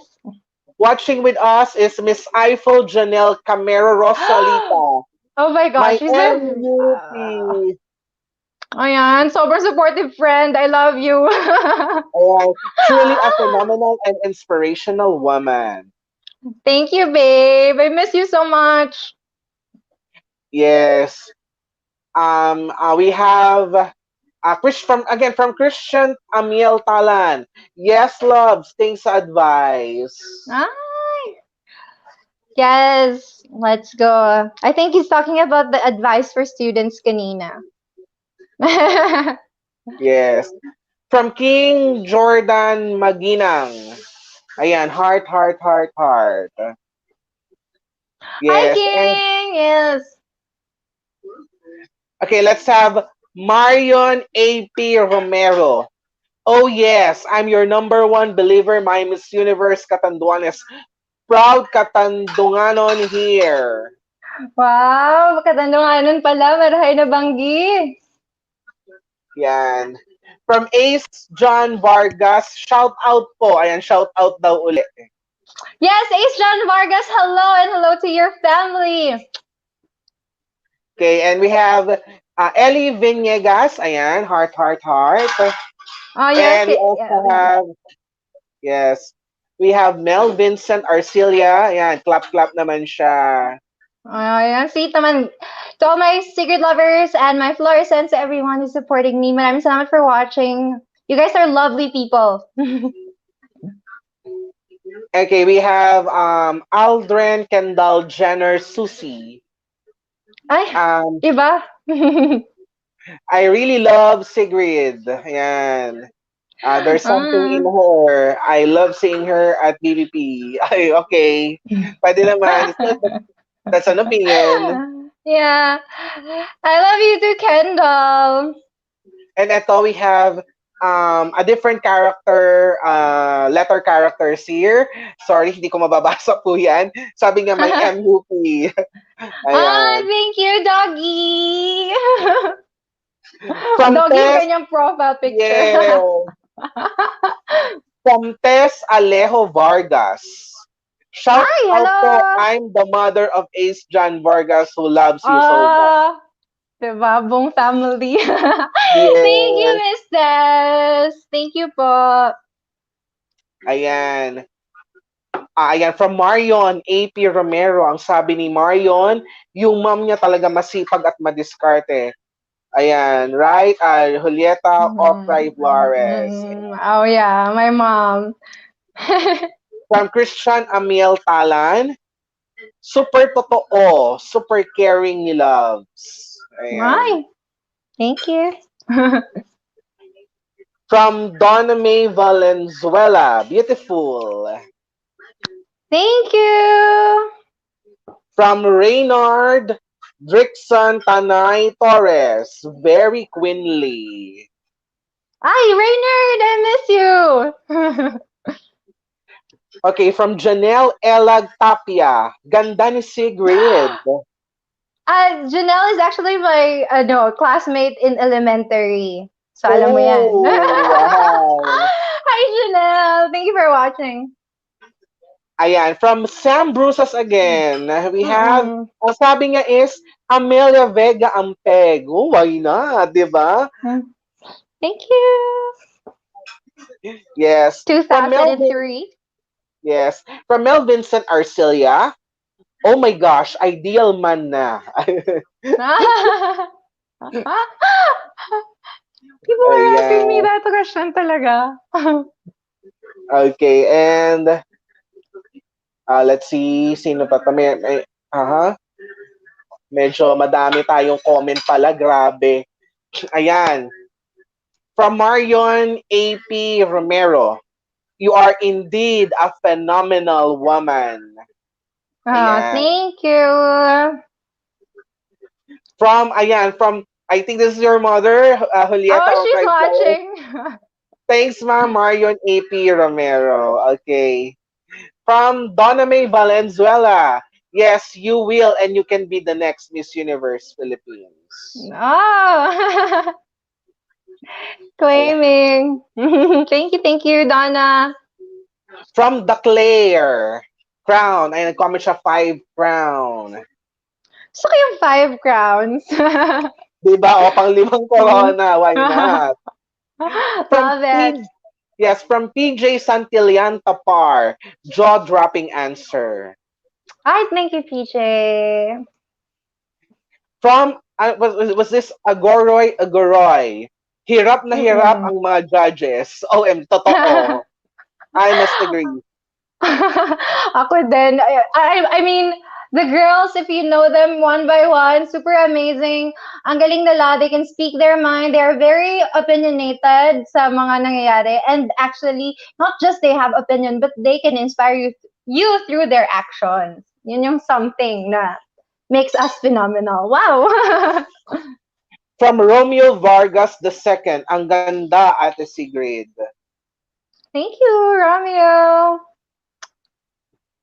watching with us is Miss Eiffel Janelle Camero Rosalita. Oh my My gosh, she's MUP. Ayan, sobrang supportive friend. I love you. Ayan, truly a phenomenal and inspirational woman. Thank you, babe. I miss you so much. Yes. We have from Christian Amiel Talan. Yes, loves. Thanks sa advice. Ay. Yes, let's go. I think he's talking about the advice for students kanina. Yes. From King Jordan Maginang. Ayan, heart, heart, heart, heart. Hi, Yes. And, King. Yes. okay, let's have Marion A.P. Romero. Oh yes, I'm your number one believer, my Miss Universe Catanduanes. Proud Katandunganon here. Wow, katandunganan pala. Marahay na banggi. Yan. From Ace John Vargas, shout out po. Ayan, shout out daw ulit. Yes, Ace John Vargas, hello and hello to your family. Okay, and we have Ellie Vinegas. Ayan, heart, heart, heart. Oh, yes. And we also have, yes, we have Mel Vincent Arcilia. Ayan, clap, clap naman siya. Oh, yeah. Sweet naman. To all my secret lovers and my fluorescents, everyone who's supporting me, maraming salamat for watching. You guys are lovely people. Okay, we have Aldrin Kendall Jenner Susie. Ay, iba? I really love Sigrid. Ayan. There's something in her. I love seeing her at BBP. Ay, okay. Pwede naman. That's an opinion. Yeah. I love you too, Kendall. And ito, we have a different character, letter characters here. Sorry, hindi ko mababasa po yan. Sabi nga may MUP. Ah, thank you, doggy. From Doggy yung Tess, kanyang profile picture. yeah. From Tess Alejo Vargas. Shout Hi, out hello. po, I'm the mother of Ace John Vargas who loves you so much. Diba? Buong family. Yes. Thank you, Miss Tess. Thank you po. Ayan. Ayan, from Marion A.P. Romero. Ang sabi ni Marion, yung mom niya talaga masipag at madiskarte. Ayan, right? Julieta Opray Flores. Oh, yeah. My mom. From Christian Amiel Talan, super totoo, super caring ni Loves. Ayan. Hi. Thank you. From Donna May Valenzuela, beautiful. Thank you. From Reynard Drickson Tanay Torres, very queenly. Hi, Raynard. I miss you. Okay, from Janelle Elag Tapia, ganda ni Sigrid. Janelle is actually my classmate in elementary. So, alam mo yan. Wow. Hi, Janelle. Thank you for watching. Ayan, from Sam Bruces again, we have, ang sabi niya is, Amelia Vega Ampeg. Oh, why not, di ba? Thank you. Yes. 2003. Yes. From Mel Vincent Arcilia, oh my gosh, ideal man na. People are asking me that question talaga. Okay, and let's see, sino pa ito? Medyo madami tayong comment pala, grabe. Ayan. From Marion A.P. Romero. You are indeed a phenomenal woman. Oh, Ayan. thank you. From, I think this is your mother, Julieta Oh, she's Ocray Flores. watching. Thanks, Ma'am Marion AP Romero. Okay. From Donna May Valenzuela. Yes, you will, and you can be the next Miss Universe Philippines. Oh, Ayan. claiming. Thank you, Donna. From the Claire. Crown. Ay, nag-comment siya 5 crown. Gusto ko yung 5 crowns. Diba? O, pang 5 corona. Why not? From Love it. P- yes, from PJ Santillan Tapar. Jaw-dropping answer. Ay, thank you, PJ. From, was this Agoroy? Hirap na hirap Mm-mm. ang mga judges. Totoo. I must agree. Ako din. I mean, the girls, if you know them one by one, super amazing. Ang galing nila. They can speak their mind. They are very opinionated sa mga nangyayari. And actually, not just they have opinion, but they can inspire you through their actions. Yun yung something na makes us phenomenal. Wow! From Romeo Vargas II. Ang ganda, Ate Sigrid. Thank you, Romeo.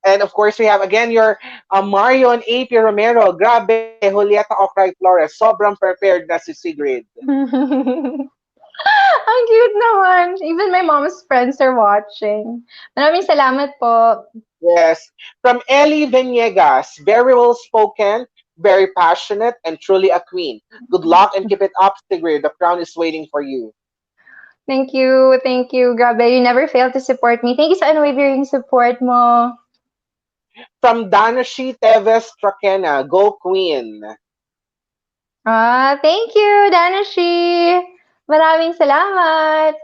And of course, we have again your Marion AP Romero. Grabe, Julieta Ocray Flores. Sobrang prepared na si Sigrid. Ang cute naman. Even my mom's friends are watching. Maraming salamat po. Yes. From Ellie Venegas. Very well spoken, very passionate, and truly a queen. Good luck and keep it up, Sigrid. The crown is waiting for you. Thank you. Thank you. Grabe, you never fail to support me. Thank you sa unwavering support mo. From Danashi Teves Trakena. Go Queen. Thank you, Danashi. Maraming salamat.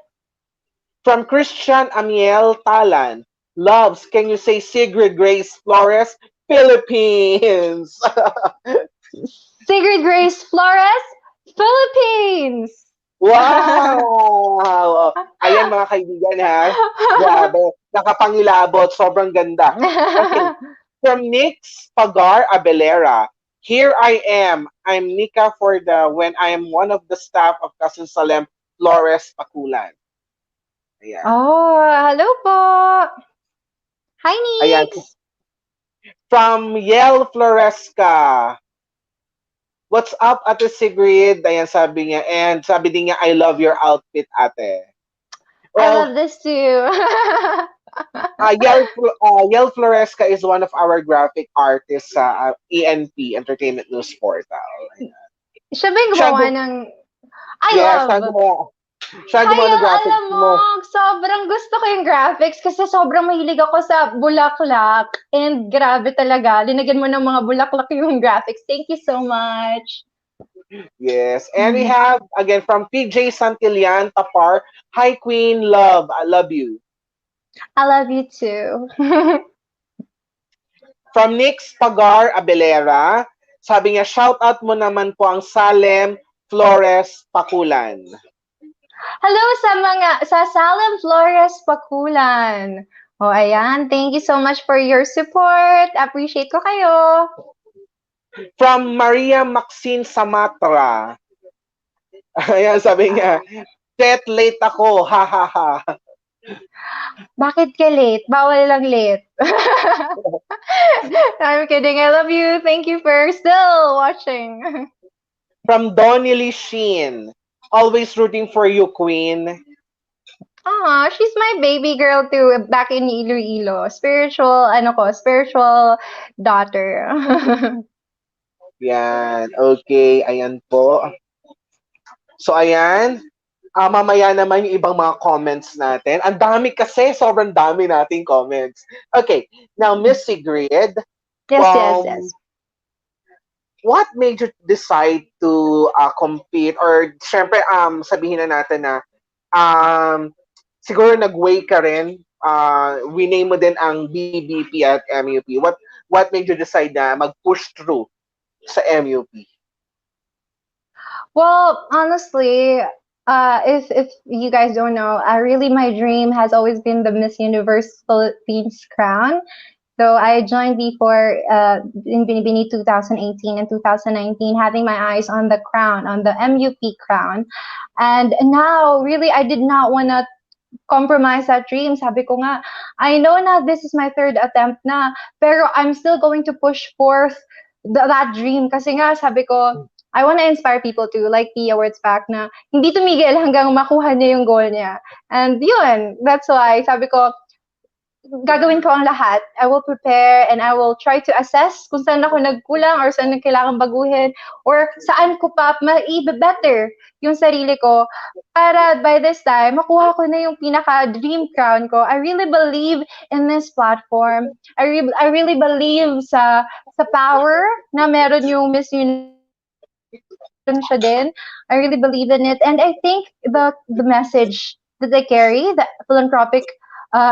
From Christian Amiel Talan. Loves, can you say Sigrid Grace Flores, Philippines? Sigrid Grace Flores, Philippines. Wow! Ayan mga kaibigan ha. Grabe. Nakapangilabot. Sobrang ganda. Okay. From Nix Pagar Abelera. Here I am. I'm Nika for the when I am one of the staff of Cousin Salem Flores Pakulan. Ayan. Oh, hello po. Hi, Ayan. Nix. From Yel Floresca. What's up, Ate Sigrid? Ayan, sabi niya. And sabi din niya, I love your outfit, ate. I love this too. Yel Floresca is one of our graphic artists sa ENP, Entertainment News Portal. Ayan. Siya ba yung Siya gumawa gu- ng... I Yes, love. siya gumawa ng Kaya graphics alam mo, mo. sobrang gusto ko yung graphics kasi sobrang mahilig ako sa bulaklak. And grabe talaga, linagyan mo ng mga bulaklak yung graphics. Thank you so much. Yes. And we have, again, from PJ Santillan Tapar. Hi, Queen. Love. I love you. I love you too. From Nix Pagar Abelera. Sabi niya, shout out mo naman po ang Salem Flores Pakulan. Hello sa Salem Flores Pakulan. Oh, ayan. Thank you so much for your support. Appreciate ko kayo. From Maria Maxine Samatra. Ayan, sabi niya, set late ako, ha ha ha. Bakit ka late? Bawal lang late. I'm kidding. I love you. Thank you for still watching. From Donnelly Sheen. Always rooting for you, Queen. She's my baby girl too, back in Iloilo. Spiritual daughter. Yan, okay, ayan po. So, ayan. Mamaya naman yung ibang mga comments natin. Ang dami kasi, sobrang dami nating comments. Okay, now, Miss Sigrid. Yes. What made you decide to compete? Or, syempre, sabihin na natin na, siguro nag-weigh ka rin. Winay mo din ang BBP at MUP. What made you decide na mag-push through sa MUP? Well, honestly, if you guys don't know, really my dream has always been the Miss Universe Philippines crown. So I joined before in Binibini 2018 and 2019, having my eyes on the crown, on the MUP crown. And now, really, I did not want to compromise that dream. Sabi ko nga, I know na this is my third attempt na, pero I'm still going to push forth that dream. Kasi nga, sabi ko, I want to inspire people to, like Pia words back na, hindi tumigil hanggang makuha niya yung goal niya. And yun, that's why, sabi ko, gagawin ko ang lahat. I will prepare and I will try to assess kung saan ako nagkulang or saan kailangan baguhin or saan ko pa ma-better yung sarili ko para by this time, makuha ko na yung pinaka-dream crown ko. I really believe in this platform. I really believe sa power na meron yung Miss Universe siya din. I really believe in it. And I think the message that they carry, the philanthropic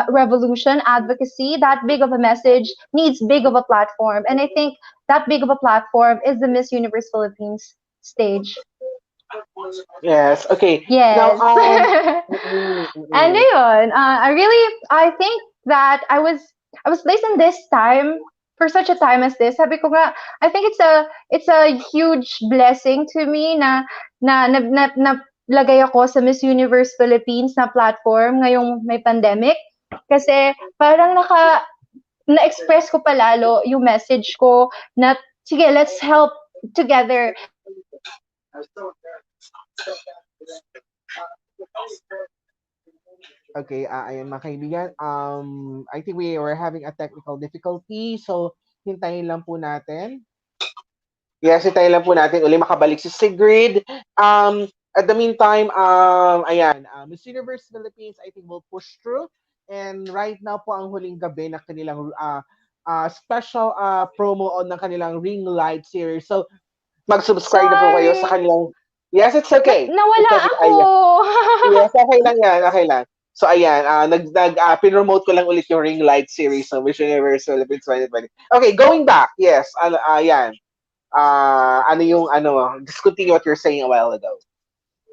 revolution, advocacy, that big of a message needs big of a platform. And I think that big of a platform is the Miss Universe Philippines stage. Yes. Okay. Yes. Now, And yun, I think that I was placed in this time for such a time as this. Sabi ko nga, I think it's a huge blessing to me na lagay ako sa Miss Universe Philippines na platform ngayong may pandemic. Kasi parang na-express ko palalo yung message ko na, sige, let's help together. Okay, ayun mga kaibigan. I think we were having a technical difficulty. So, hintayin lang po natin. Yes, hintayin lang po natin uli makabalik si Sigrid. At the meantime, ayan, Miss Universe Philippines, I think will push through. And right now po ang huling gabi na kanilang special promo on ng kanilang ring light series. So, mag-subscribe na po kayo sa kanilang. Yes, it's okay. Nawala it's okay. ako. Yes, okay lang yan. Okay lang. So, ayan, pinromote ko lang ulit yung ring light series ng Miss Universe Philippines 2020. Okay, going back. Yes, ayan. Just continue what you're saying a while ago.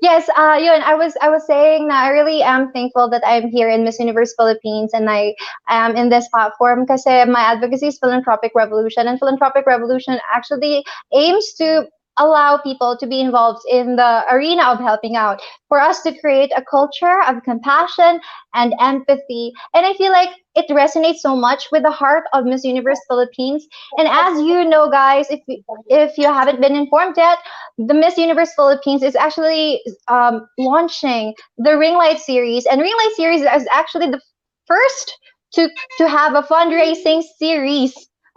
Yes, yun, I was saying na I really am thankful that I'm here in Miss Universe Philippines and I am in this platform kasi my advocacy is Philanthropic Revolution, and Philanthropic Revolution actually aims to allow people to be involved in the arena of helping out, for us to create a culture of compassion and empathy. And I feel like it resonates so much with the heart of Miss Universe Philippines. And as you know, guys, if you haven't been informed yet, the Miss Universe Philippines is actually launching the Ring Light series, and Ring Light series is actually the first to have a fundraising series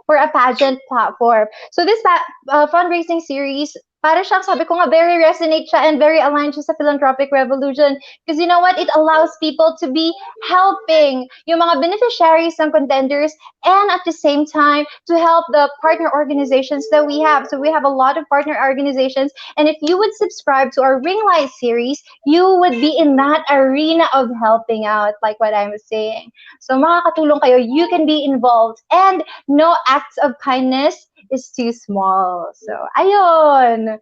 for a pageant platform. So this fundraising series, para siyang, sabi ko nga, very resonate siya and very aligned siya sa philanthropic revolution. Because you know what? It allows people to be helping yung mga beneficiaries ng contenders, and at the same time, to help the partner organizations that we have. So we have a lot of partner organizations, and if you would subscribe to our Ring Light series, you would be in that arena of helping out, like what I was saying. So makakatulong kayo, you can be involved, and no acts of kindness is too small. So, ayun.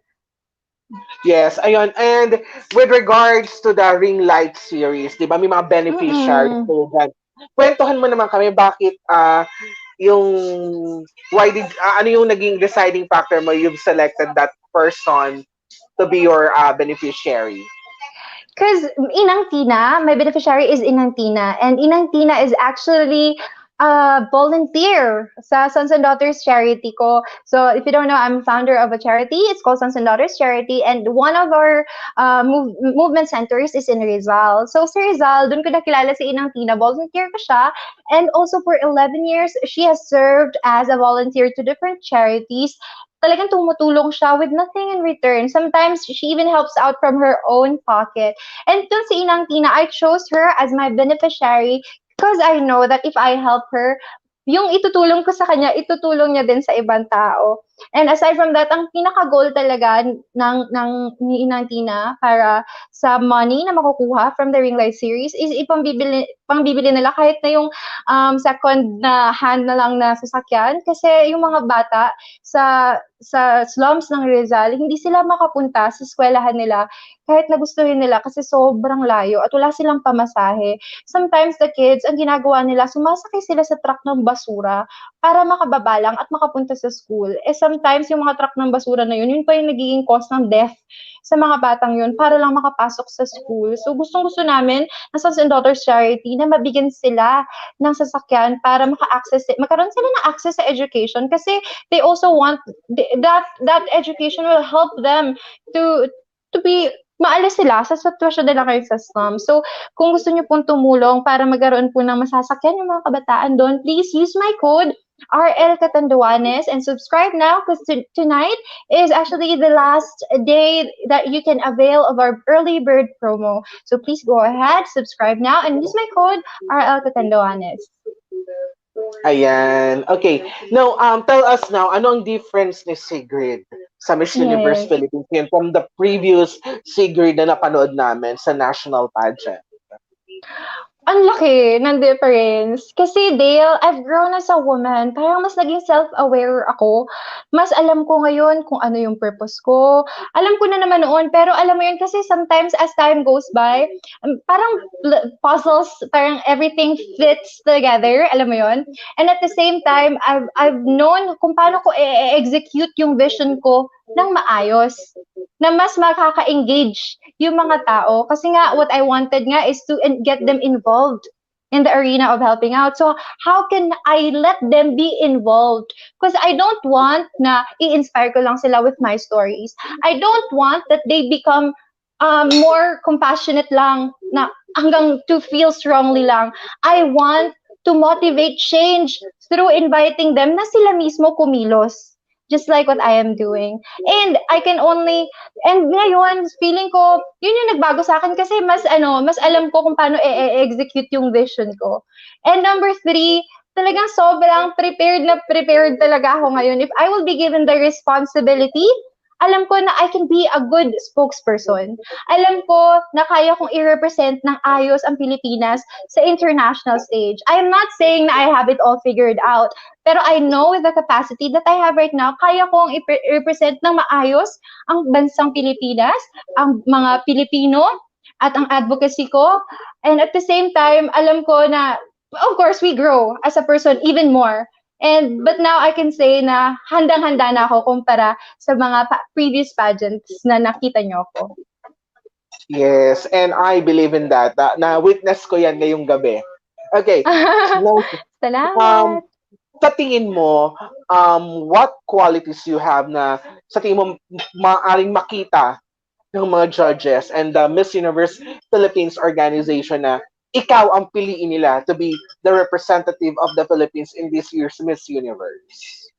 Yes, ayun. And with regards to the Ring Light series, di ba, may mga beneficiaries po dyan. Kwentuhan mo naman kami, bakit ano yung naging deciding factor mo, you've selected that person to be your beneficiary? Because Inang Tina, my beneficiary is Inang Tina, and Inang Tina is actually volunteer sa Sons and Daughters charity ko. So if you don't know, I'm founder of a charity. It's called Sons and Daughters Charity, and one of our movement centers is in Rizal. So sa Rizal, dun ko nakilala si Inang Tina. Volunteer ko siya, and also for 11 years, she has served as a volunteer to different charities. Talagang tumutulong siya with nothing in return. Sometimes she even helps out from her own pocket. And dun si Inang Tina, I chose her as my beneficiary because I know that if I help her, yung itutulong ko sa kanya, itutulong niya din sa ibang tao. And aside from that, ang pinaka-goal talaga ni Inang Tina para sa money na makukuha from the Ring Light series is pangbibili nila kahit na yung second na hand na lang na sasakyan kasi yung mga bata sa slums ng Rizal, hindi sila makapunta sa eskwelahan nila kahit na gustuhin nila kasi sobrang layo at wala silang pamasahe. Sometimes the kids, ang ginagawa nila, sumasakay sila sa truck ng basura para makababa lang at makapunta sa school. Sometimes yung mga truck ng basura na yun pa yung nagiging cause ng death sa mga batang yun para lang makapasok sa school. So gustong-gusto namin ng Sons and Daughters Charity na mabigyan sila ng sasakyan para magkaroon sila ng access sa education kasi they also want that education will help them to be maalis sila sa sitwasyon nila kayo sa slum. So, kung gusto niyo pong tumulong para magkaroon po ng masasakyan yung mga kabataan doon, please use my code RL Catanduanes and subscribe now because tonight is actually the last day that you can avail of our early bird promo. So please go ahead, subscribe now, and use my code RL Catanduanes. Ayan. Okay. Now, tell us now, ano ang difference ni Sigrid sa Miss Universe Yes. Philippines yun from the previous Sigrid na napanood namin sa national pageant? Ang laki ng difference. Kasi Dale, I've grown as a woman. Parang mas naging self-aware ako. Mas alam ko ngayon kung ano yung purpose ko. Alam ko na naman noon, pero alam mo yun kasi sometimes as time goes by, parang puzzles, parang everything fits together, alam mo yun? And at the same time, I've known kung paano ko i-execute yung vision ko ng maayos na mas makaka-engage yung mga tao. Kasi nga, what I wanted nga is to get them involved in the arena of helping out. So, how can I let them be involved? Because I don't want na i-inspire ko lang sila with my stories. I don't want that they become more compassionate lang na hanggang to feel strongly lang. I want to motivate change through inviting them na sila mismo kumilos. Just like what I am doing. And and ngayon, feeling ko, yun yung nagbago sa akin kasi mas alam ko kung paano execute yung vision ko. And number 3, talagang sobrang prepared talaga ako ngayon. If I will be given the responsibility, alam ko na I can be a good spokesperson. Alam ko na kaya kong i-represent ng ayos ang Pilipinas sa international stage. I am not saying na I have it all figured out, pero I know with the capacity that I have right now, kaya kong i-represent ng maayos ang bansang Pilipinas, ang mga Pilipino, at ang advocacy ko. And at the same time, alam ko na, of course, we grow as a person even more. But now I can say na handang-handa na ako kumpara sa mga previous pageants na nakita niyo ako. Yes, and I believe in that. Na-witness ko yan ngayong gabi. Okay. Now, Salamat. sa tingin mo, what qualities you have na sa tingin mo maaaring makita ng mga judges and the Miss Universe Philippines organization na ikaw ang piliin nila to be the representative of the Philippines in this year's Miss Universe?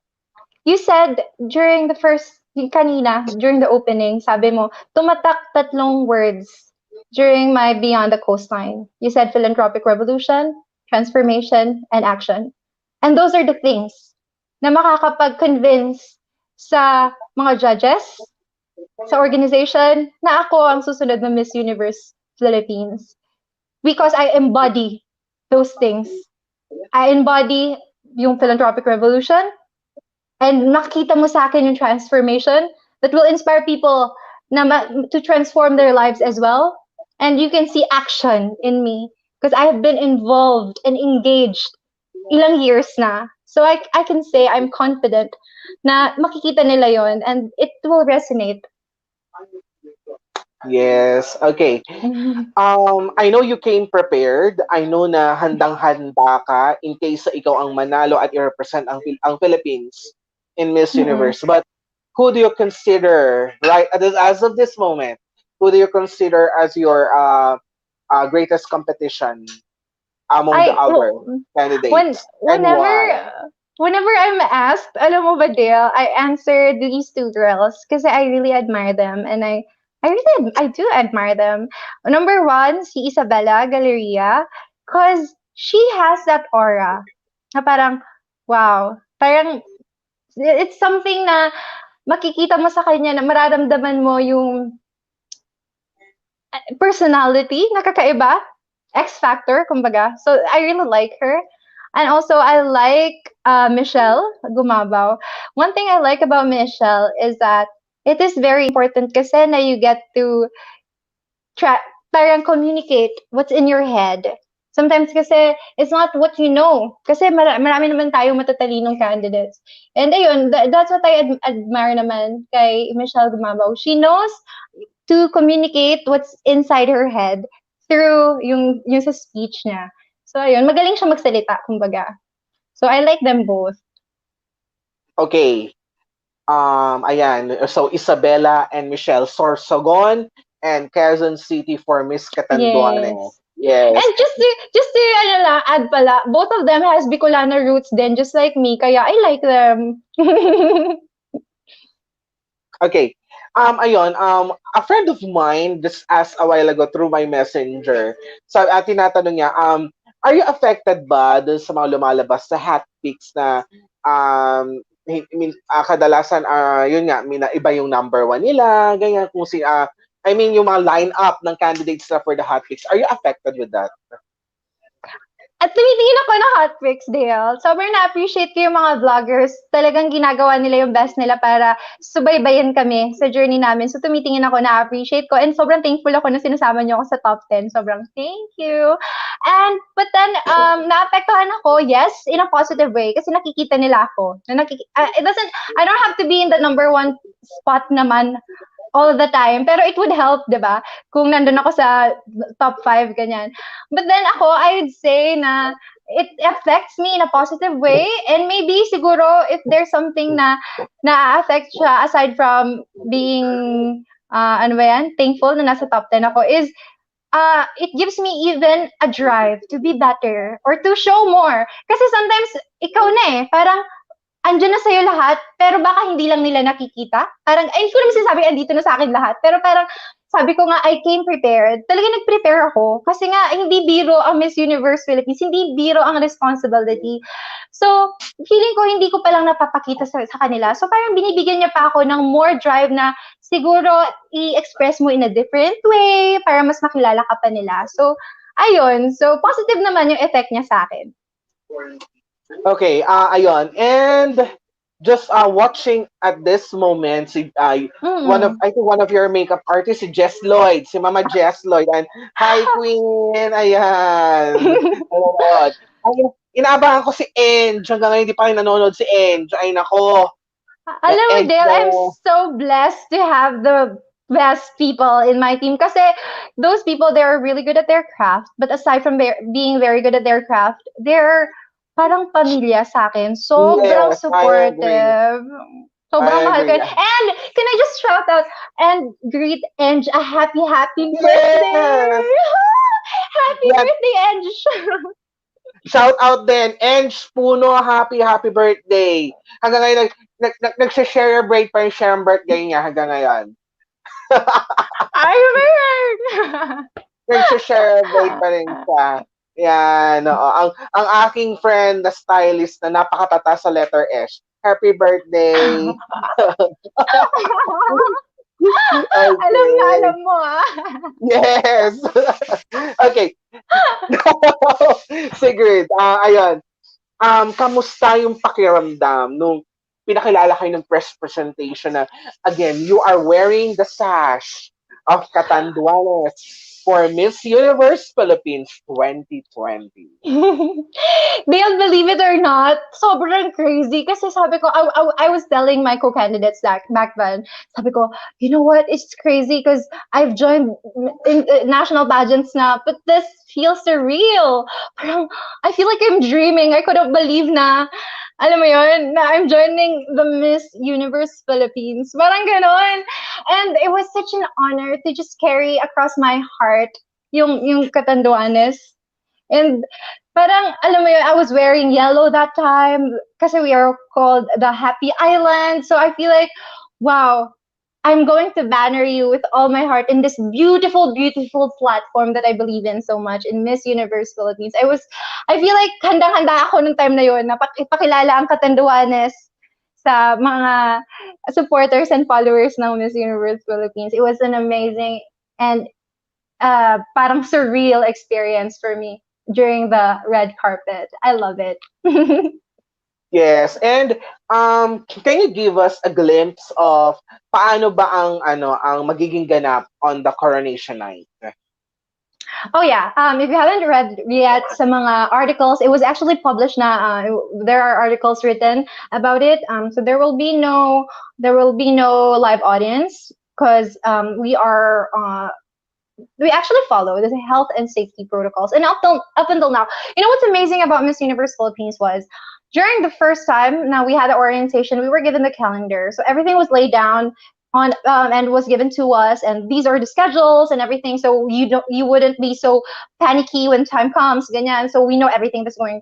You said during during the opening, sabi mo, tumatak 3 words during my Beyond the Coastline. You said philanthropic revolution, transformation, and action. And those are the things na makakapag-convince sa mga judges, sa organization, na ako ang susunod na Miss Universe Philippines. Because I embody those things. I embody yung philanthropic revolution, and nakita mo sa akin yung transformation that will inspire people to transform their lives as well. And you can see action in me because I have been involved and engaged ilang years na. So I can say I'm confident na makikita nila yon and it will resonate. Yes. Okay. I know you came prepared. I know na handang-handa ka in case ikaw ang manalo at i-represent ang Philippines in Miss Universe. But who do you consider, right, as of this moment, who do you consider as your greatest competition among the other candidates? Whenever I'm asked, alam mo ba, Dale, I answer these 2 girls kasi I really admire them and I do admire them. Number 1, si Isabella Galleria, because she has that aura na parang, wow, parang It's something na makikita mo sa kanya na mararamdaman mo yung personality na kakaiba, X factor, kumbaga. So I really like her. And also, I like Michelle Gumabaw. One thing I like about Michelle is that it is very important kasi na you get to try, parang communicate what's in your head. Sometimes kasi it's not what you know. Kasi marami naman tayong matatalinong candidates. And ayun, that's what I admire naman kay Michelle Gumabaw. She knows to communicate what's inside her head through yung sa speech niya. So ayun, magaling siya magsalita, kumbaga. So I like them both. Okay. Ayan. So, Isabella and Michelle Sorsogon and Quezon City for Miss Catanduanes. Yes. Yes. And just to ano lang, add pala, both of them has Bicolana roots then, just like me, kaya I like them. Okay. Ayun, a friend of mine just asked a while ago through my messenger. So, tinatanong niya, are you affected ba dun sa mga lumalabas sa hot pics na I mean, kadalasan, yun nga, iba yung number one nila, ganyan, kung I mean, yung mga line-up ng candidates na for the hot pics. Are you affected with that? At tumitingin ako ng hot pics, Dale. Sobrang na-appreciate ko yung mga vloggers. Talagang ginagawa nila yung best nila para subaybayan kami sa journey namin. So tumitingin ako, na-appreciate ko. And sobrang thankful ako na sinasama niyo ako sa top 10. Sobrang thank you. But then, naapektuhan ako, yes, in a positive way. Kasi nakikita nila ako. I don't have to be in the number one spot naman all the time. Pero it would help, di ba? Kung nandun ako sa top 5, ganyan. But then ako, I would say na it affects me in a positive way. And maybe siguro if there's something na na-affect siya aside from being, ano ba yan, thankful na nasa top 10 ako, is it gives me even a drive to be better or to show more. Kasi sometimes, ikaw na eh, parang andiyan na sa'yo lahat, pero baka hindi lang nila nakikita. Parang, ay, hindi ko naman sinasabi, andito na sa akin lahat. Pero parang, sabi ko nga, I came prepared. Talaga nag-prepare ako. Kasi nga, hindi biro ang Miss Universe Philippines. Hindi biro ang responsibility. So, feeling ko, hindi ko palang napapakita sa kanila. So, parang binibigyan niya pa ako ng more drive na siguro i-express mo in a different way para mas makilala ka pa nila. So, ayun. So, positive naman yung effect niya sa akin. Okay, ayun. And just watching at this moment, I think one of your makeup artists, si Jess Lloyd, si Mama Jess Lloyd. And hi, Queen! Ayan. Ayun. Ayun. Inaabangan ko si Ange. Hanggang ngayon, hindi pa rin nanonood si Ange. Ay, nako. Alam mo, Dale, I'm so blessed to have the best people in my team kasi those people, they're really good at their craft. But aside from being very good at their craft, they're parang pamilya sa akin. Sobrang Yes, I agree. supportive. Sobrang I mahal ko. agree. And can I just shout out and greet Ange a happy birthday! Yes! Happy Yan. birthday, Ange! Shout out din, Ange Puno, happy birthday. Hanggang ngayon, nag-celebrate pa yung siyang birthday niya hanggang ngayon. Ay, Nag-celebrate pa rin siya. Yan, oo. Ang aking friend na stylist na napakatata sa letter S. Happy birthday. Okay. Alam mo Yes. Okay. Sigrid, ayun. Kamusta yung pakiramdam nung pinakilala kayo ng press presentation na, again, you are wearing the sash of Catanduanes for Miss Universe Philippines 2020. They'll believe it or not, sobrang crazy. Kasi sabi ko, I was telling my co-candidates back then, sabi ko, you know what, it's crazy because I've joined in national pageants na, but this feels surreal. Parang, I feel like I'm dreaming. I couldn't believe na, alam mo yun, na I'm joining the Miss Universe Philippines. Parang ganon. And it was such an honor to just carry across my heart yung Catanduanes. And parang, alam mo yun, I was wearing yellow that time kasi we are called the Happy Island. So I feel like, wow, I'm going to banner you with all my heart in this beautiful, beautiful platform that I believe in so much in Miss Universe Philippines. I feel like handang-handa ako nung time na yun na ipakilala ang Catanduanes sa mga supporters and followers ng Miss Universe Philippines. It was an amazing and parang surreal experience for me during the red carpet. I love it. Yes, and can you give us a glimpse of paano ba ang magiging ganap on the coronation night? Oh yeah. If you haven't read yet some mga articles, it was actually published na. There are articles written about it. So there will be no live audience because we actually follow the health and safety protocols. And up until now, you know what's amazing about Miss Universe Philippines was during the first time now we had the orientation, we were given the calendar, so everything was laid down on and was given to us, and these are the schedules and everything. So you wouldn't be so panicky when time comes, ganyan. So we know everything that's going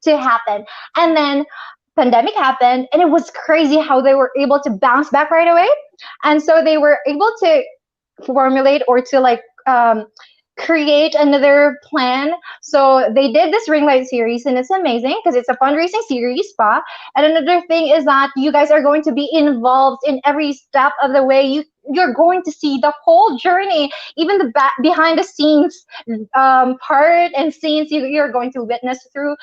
to happen, and then pandemic happened, and it was crazy how they were able to bounce back right away, and so they were able to formulate or to like create another plan. So they did this ring light series, and it's amazing because it's a fundraising series, pa. And another thing is that you guys are going to be involved in every step of the way. You're going to see the whole journey, even the behind the scenes part and scenes you're going to witness through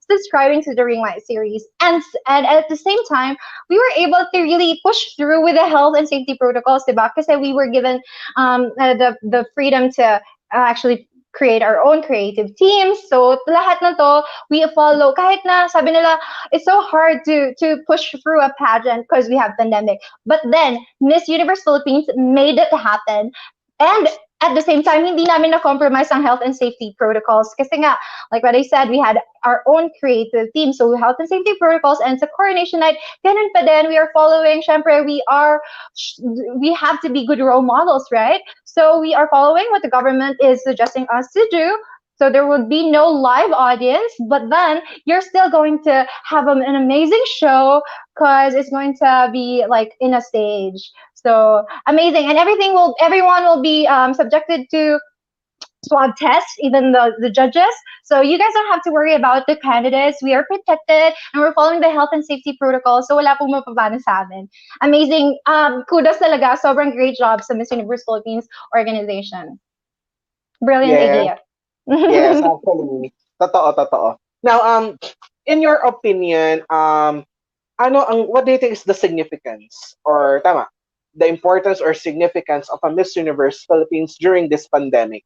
subscribing to the ring light series. And at the same time, we were able to really push through with the health and safety protocols, diba? Kasi we were given the freedom to actually create our own creative teams. So lahat na to, we follow. Kahit na sabi nila, it's so hard to push through a pageant because we have pandemic. But then, Miss Universe Philippines made it happen. And at the same time, hindi namin na-compromise ang health and safety protocols. Kasi nga, like what I said, we had our own creative team. So health and safety protocols, and sa coronation night, ganun pa din, we are following, syempre, we have to be good role models, right? So we are following what the government is suggesting us to do. So there would be no live audience, but then you're still going to have an amazing show because it's going to be like in a stage. So amazing, and everyone will be subjected to swab tests, even the judges. So you guys don't have to worry about the candidates. We are protected and we're following the health and safety protocols. So wala pong mapapano sa amin. Amazing. Kudos talaga. Sobrang great job sa Miss Universe Philippines organization. Brilliant Yes, idea. yes, actually. Totoo, totoo. Now, in your opinion, what do you think is the significance or tama, the importance or significance of a Miss Universe Philippines during this pandemic?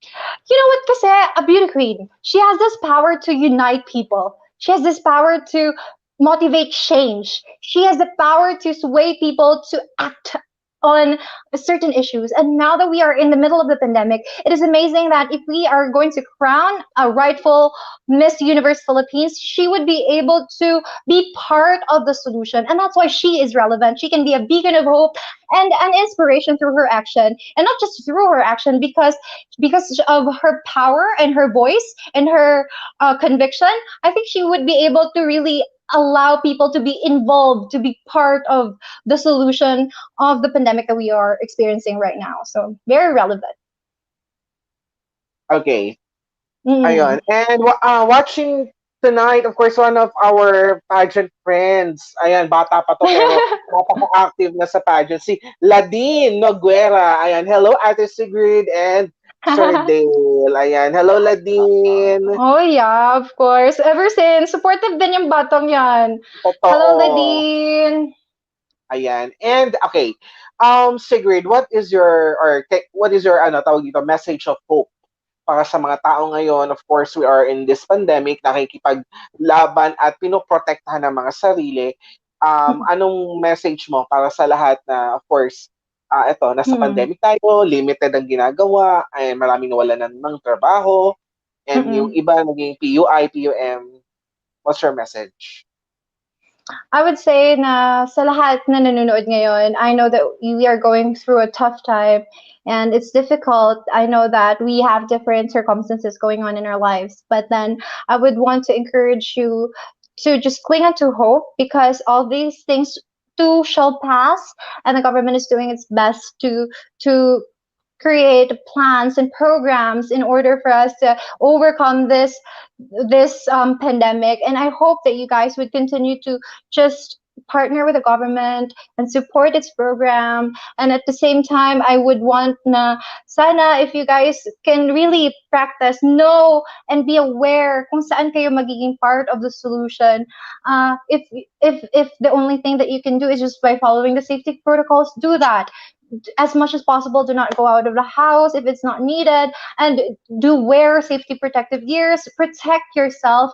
You know what, kasi a beauty queen, she has this power to unite people. She has this power to motivate change. She has the power to sway people to act on certain issues. And now that we are in the middle of the pandemic, it is amazing that if we are going to crown a rightful Miss Universe Philippines, she would be able to be part of the solution. And that's why she is relevant. She can be a beacon of hope and an inspiration through her action. And not just through her action, because of her power and her voice and her conviction, I think she would be able to really allow people to be involved, to be part of the solution of the pandemic that we are experiencing right now. So very relevant. Okay. Mm. Ayun. And watching tonight, of course, one of our pageant friends. Ayan, bata pa to pero napaka-active na sa pageant. Si Ladine Noguera. Ayan, hello Ate Sigrid and Sir Dale. Ayan, hello Ladine. Oh yeah, of course. Ever since, supportive din yung batang yan. Hello, Totoo. Ladine. Ayan. And okay. Sigrid, what is your tawag dito, message of hope para sa mga tao ngayon? Of course, we are in this pandemic, nakikipaglaban at pinoprotektahan ng mga sarili. Anong message mo para sa lahat na, of course, eto, nasa Mm-mm. pandemic tayo, limited ang ginagawa, ay maraming nawalan ng trabaho, and yung Mm-mm. iba naging PUI, PUM. What's your message? I would say na sa lahat na nanonood ngayon, I know that we are going through a tough time and it's difficult. I know that we have different circumstances going on in our lives, but then I would want to encourage you to just cling on to hope because all these things too shall pass, and the government is doing its best to create plans and programs in order for us to overcome this pandemic. And I hope that you guys would continue to just partner with the government and support its program. And at the same time, I would want na sana if you guys can really practice, know, and be aware kung saan kayo magiging part of the solution. If the only thing that you can do is just by following the safety protocols, do that as much as possible. Do not go out of the house if it's not needed, and do wear safety protective gears. Protect yourself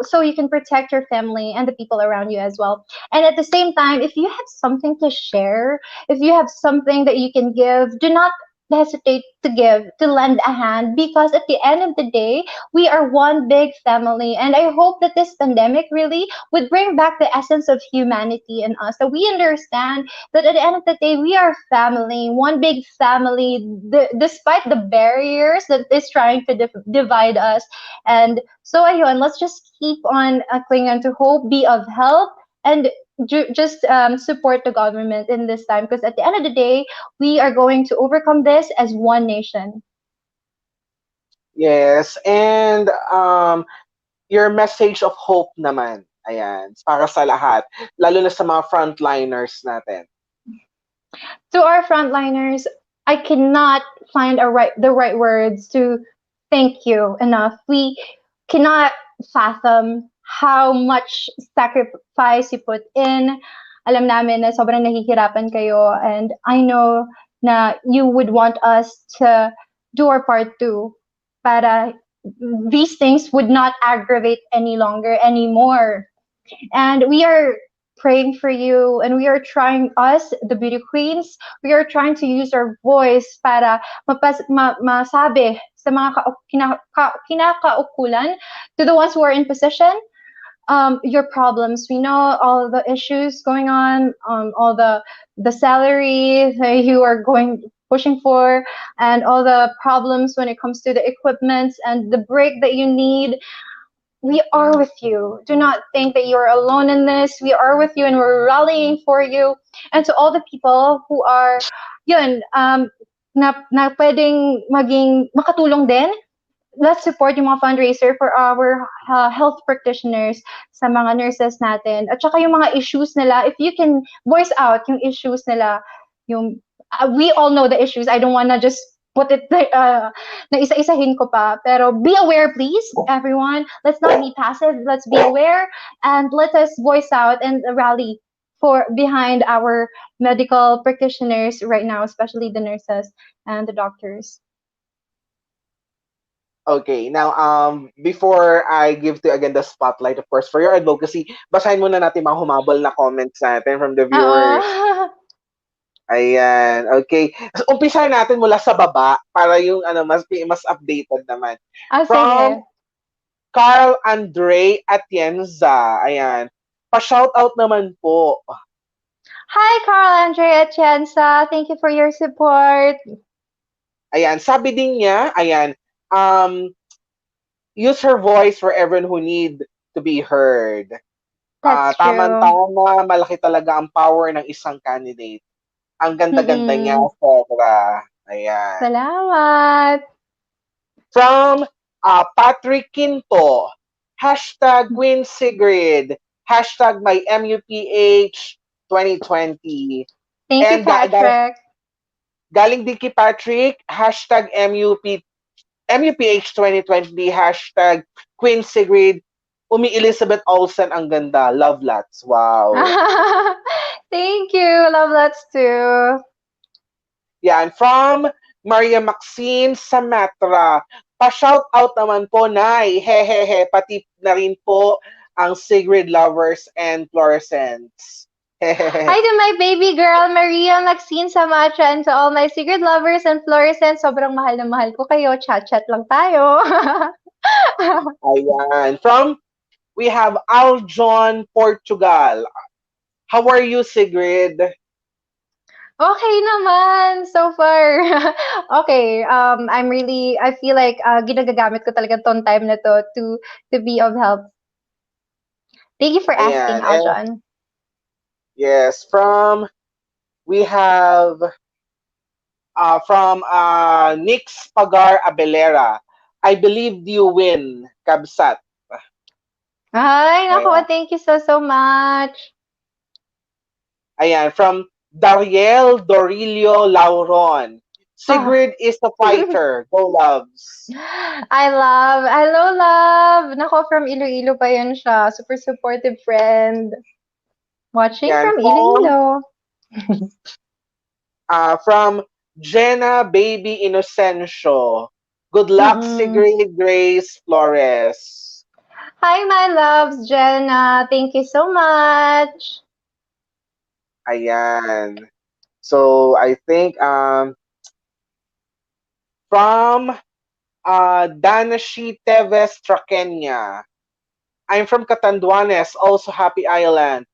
so you can protect your family and the people around you as well. And at the same time, if you have something to share, if you have something that you can give, do not hesitate to give, to lend a hand, because at the end of the day, we are one big family. And I hope that this pandemic really would bring back the essence of humanity in us, that we understand that at the end of the day, we are family, one big family, despite the barriers that is trying to divide us. And so, ayun, let's just keep on clinging to hope, be of help, and just support the government in this time, because at the end of the day, we are going to overcome this as one nation. Yes, and your message of hope naman, ayan, para sa lahat, lalo na sa mga frontliners natin. To our frontliners, I cannot find the right words to thank you enough. We cannot fathom how much sacrifice you put in. Alam namin na sobrang nahihirapan kayo, and I know na you would want us to do our part too para these things would not aggravate any longer anymore. And we are praying for you, and we are trying, us the beauty queens, we are trying to use our voice para masabi sa mga kinakaukulan, to the ones who are in position, your problems. We know all the issues going on, all the salary that you are going pushing for, and all the problems when it comes to the equipment and the break that you need. We are with you. Do not think that you're alone in this. We are with you, and we're rallying for you. And to all the people who are, yun, na pwedeng maging makatulong din, let's support yung mga fundraiser for our health practitioners, sa mga nurses natin. At saka yung mga issues nila, if you can voice out yung issues nila, yung, we all know the issues. I don't wanna just put it, na isa-isahin ko pa. Pero be aware, please, everyone. Let's not be passive. Let's be aware, and let us voice out and rally for behind our medical practitioners right now, especially the nurses and the doctors. Okay, now before I give to again the spotlight, of course, for your advocacy, basahin muna natin mga humabol na comments natin from the viewers. Oo. Ayan, okay. So, umpisahan natin mula sa baba para yung mas updated naman. From Sige. Carl Andre Atienza. Ayan. Pa-shoutout naman po. Hi, Carl Andre Atienza. Thank you for your support. Ayan, sabi din niya, ayan, use her voice for everyone who need to be heard. That's true. Tama-tama, malaki talaga ang power ng isang candidate. Ang ganda-ganda niya, sobra. Ayan. Salamat. From Patrick Quinto, hashtag Queen Sigrid, hashtag my MUPH 2020. Thank you, Patrick. Galing din kay Patrick, hashtag MUPH 2020, hashtag Queen Sigrid, Elizabeth Olsen, ang ganda. Love lots. Wow. Thank you. Love lots too. Yan. From Maria Maxine Samatra, pa-shout out naman po, Nay. Hehehe. Pati na rin po ang Sigrid lovers and fluorescents. Hi to my baby girl, Maria Maxine Samatra, and to all my Sigrid lovers and fluorescents. Sobrang mahal na mahal ko kayo. Chat-chat lang tayo. Ayan. We have Aljon Portugal. How are you, Sigrid? Okay naman, so far. Okay, I feel like ginagagamit ko talaga tong time na to be of help. Thank you for asking, Aljon. Yes, we have from Nix Pagar Abelera. I believed you win, Kabsat. Ay, nako, thank you so much. Ayan, from Dariel Dorilio Lauron. Oh. Sigrid is the fighter. Go loves. Hello, love. Nako, from Iloilo pa yun siya. Super supportive friend. Watching Yan, from Iloilo. from Jenna Baby Inocencio. Good luck, Mm-mm. Sigrid Grace Flores. Hi, my loves, Jenna. Thank you so much. Ayan. So, I think from Danashi Teves Trakenya. I'm from Catanduanes, also Happy Island,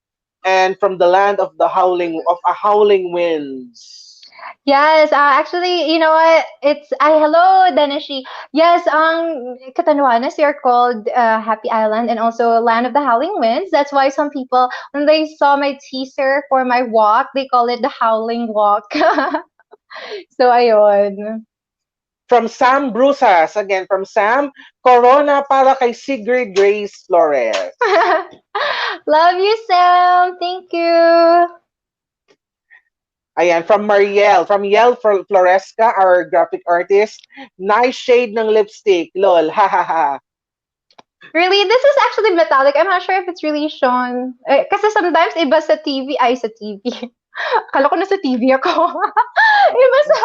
and from the land of the howling winds. Yes, actually, you know what? It's hello, Danishi. Yes, Catanduanes, you're called Happy Island and also Land of the Howling Winds. That's why some people, when they saw my teaser for my walk, they call it the Howling Walk. So, ayun. From Sam Brusas, again from Sam, Corona para kay Sigrid Grace Flores. Love you, Sam. Thank you. Ayan, from Yel Floresca, our graphic artist. Nice shade ng lipstick, lol, ha ha ha. Really, this is actually metallic. I'm not sure if it's really shown. Kasi sometimes iba sa TV, ay sa TV. Akala ko nasa TV ako. iba sa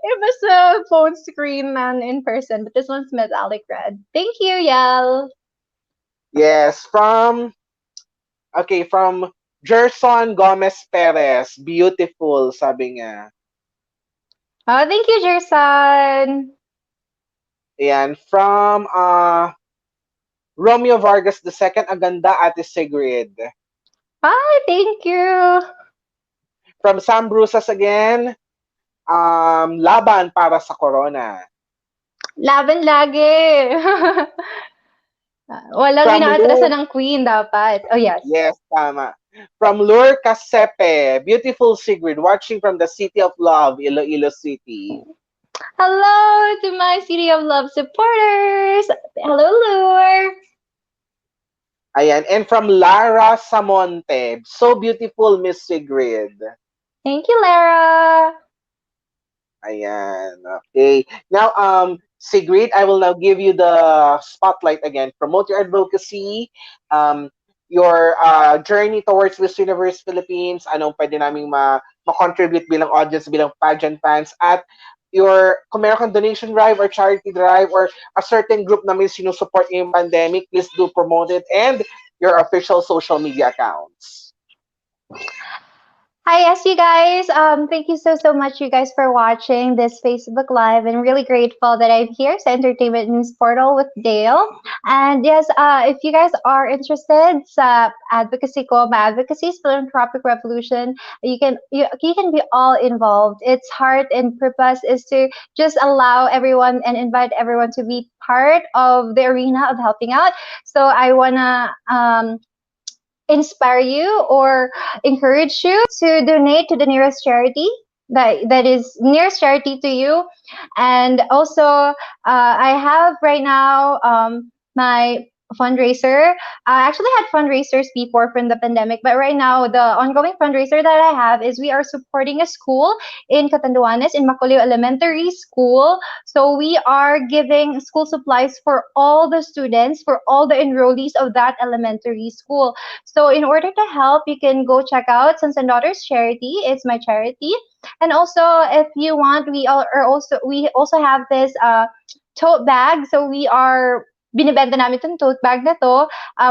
iba sa phone screen man in person, but this one's metallic red. Thank you, Yel. Yes, from Gerson Gomez Perez, beautiful, sabi niya. Oh, thank you, Jerson. Ayan, from Romeo Vargas II, ang ganda, Ate Sigrid. Hi, thank you. From Sam Brusas again, laban para sa Corona. Laban lagi. Walang From inaatrasan Lure, ng queen dapat. Oh, yes. yes, tama. From Lure Casepe, beautiful Sigrid, watching from the City of Love, Iloilo City. Hello to my City of Love supporters. Hello, Lure. Ayan, and from Lara Samonte, so beautiful, Miss Sigrid. Thank you, Lara. Ayan, okay. Now, Sigrid, I will now give you the spotlight again. Promote your advocacy, your journey towards Miss Universe Philippines, anong pwede naming ma-contribute bilang audience, bilang pageant fans, at kung meron kang donation drive or charity drive or a certain group na may sinusuport yung pandemic, please do promote it, and your official social media accounts. Hi, yes, you guys. Thank you so much, you guys, for watching this Facebook Live, and really grateful that I'm here sa Entertainment News Portal with Dale. And yes, if you guys are interested sa advocacy ko, my advocacy is philanthropic revolution. You can be all involved. Its heart and purpose is to just allow everyone and invite everyone to be part of the arena of helping out. So I wanna inspire you or encourage you to donate to the nearest charity that is nearest charity to you. And also I have right now my fundraiser. I actually had fundraisers before from the pandemic, but right now the ongoing fundraiser that I have is we are supporting a school in Catanduanes, in Macoleo Elementary School. So we are giving school supplies for all the students, for all the enrollees of that elementary school. So in order to help, you can go check out Sons and Daughters Charity. It's my charity. And also, if you want, we also have this tote bag. So we are binibenta namin itong tote bag na to.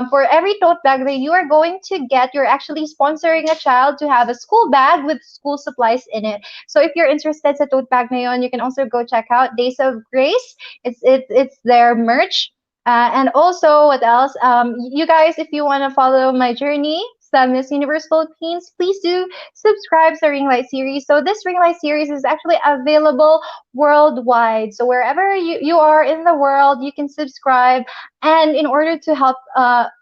For every tote bag that you are going to get, you're actually sponsoring a child to have a school bag with school supplies in it. So if you're interested sa tote bag na yun, you can also go check out Days of Grace. It's their merch. And also, what else? You guys, if you want to follow my journey, sa Miss Universe Philippines, please do subscribe to Ring Light series. So this Ring Light series is actually available worldwide. So wherever you are in the world, you can subscribe. And in order to help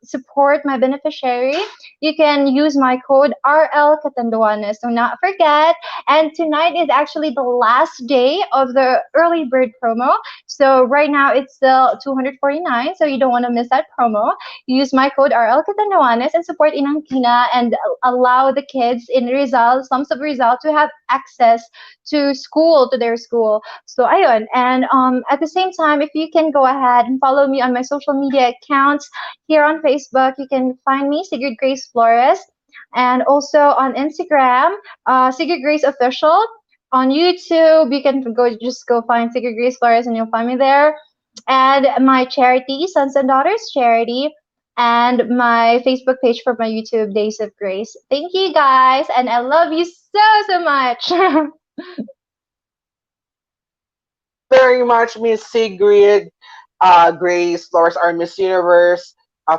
support my beneficiary, you can use my code RL Catanduanes. So not forget. And tonight is actually the last day of the early bird promo. So right now it's still $249. So you don't want to miss that promo. Use my code RL Catanduanes and support Inang Tina, and allow the kids in Rizal, slums of Rizal, to have access to school, to their school. So ayun. And at the same time, if you can go ahead and follow me on my social media accounts here on Facebook, you can find me, Sigrid Grace Flores, and also on Instagram, Sigrid Grace Official. On YouTube, you can go find Sigrid Grace Flores and you'll find me there. And my charity, Sons and Daughters Charity, and my Facebook page for my YouTube, Days of Grace. Thank you guys, and I love you so much. Very much, Miss Sigrid Grace Flores, our Miss Universe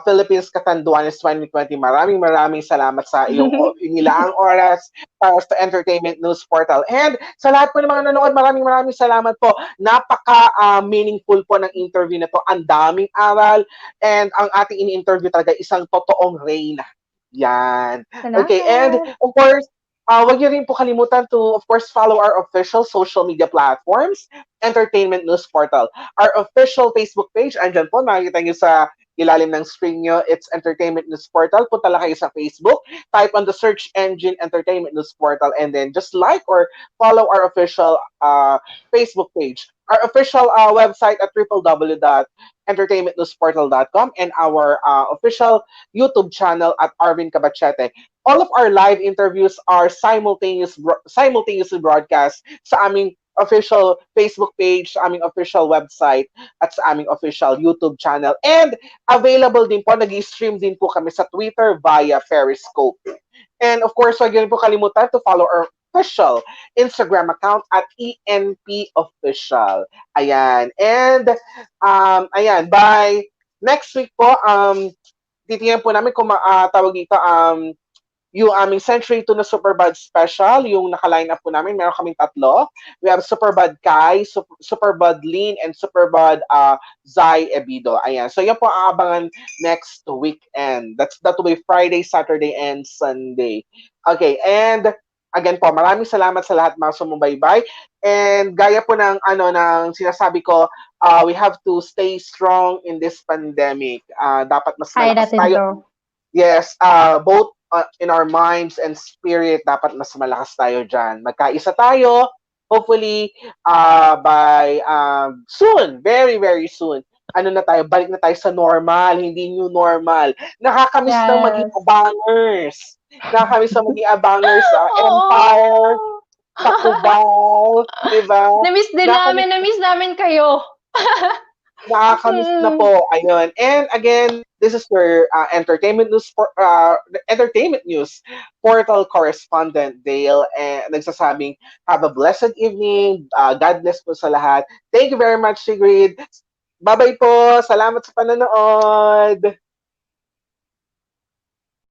Philippines Catanduanes 2020. Maraming salamat sa iyong inilaang oras para sa Entertainment News Portal. And sa lahat po ng mga nanonood, maraming salamat po. Napaka-meaningful po ng interview na to. Ang daming aral, and ang ating ini-interview talaga isang totoong reyna. Yan. Okay, and of course, huwag niyo rin po kalimutan to, of course, follow our official social media platforms, Entertainment News Portal. Our official Facebook page, andyan po, makikita niyo sa ilalim ng screen nyo, it's Entertainment News Portal. Punta lang kayo sa Facebook, type on the search engine Entertainment News Portal, and then just like or follow our official Facebook page. Our official website at www.entertainmentnewsportal.com, and our official YouTube channel at Arvin Cabachete. All of our live interviews are simultaneously broadcast sa aming official Facebook page, sa aming official website, at sa aming official YouTube channel. And available din po, nag-stream din po kami sa Twitter via Periscope. And of course, huwag niyo po kalimutan to follow our official Instagram account at ENP Official. Ayan. And, ayan, by next week po, titingnan po namin kung tawag dito, yung aming Century 2 na Superbad Special, yung naka-line up po namin, meron kaming tatlo. We have Superbad Kai, Superbad Lin, and Superbad Zai Ebido. Ayan. So, yan po ang abangan next weekend. That will be Friday, Saturday, and Sunday. Okay, and again po, maraming salamat sa lahat mga sumubaybay. And gaya po ng sinasabi ko, we have to stay strong in this pandemic. Dapat mas malakas tayo. Yes, both in our minds and spirit, dapat mas malakas tayo dyan. Magkaisa tayo, hopefully, by soon, very, very soon, balik na tayo sa normal, hindi new normal. Nakakamiss ng maging abangers. Nakakamiss ng maging abangers sa Empire, sa Cubao, diba? Namiss namin kayo. Nakakamiss na po. Ayun. And again, this is your Entertainment News Portal correspondent Dale, and nagsasabing have a blessed evening. God bless po sa lahat. Thank you very much, Sigrid. Bye-bye po. Salamat sa panonood.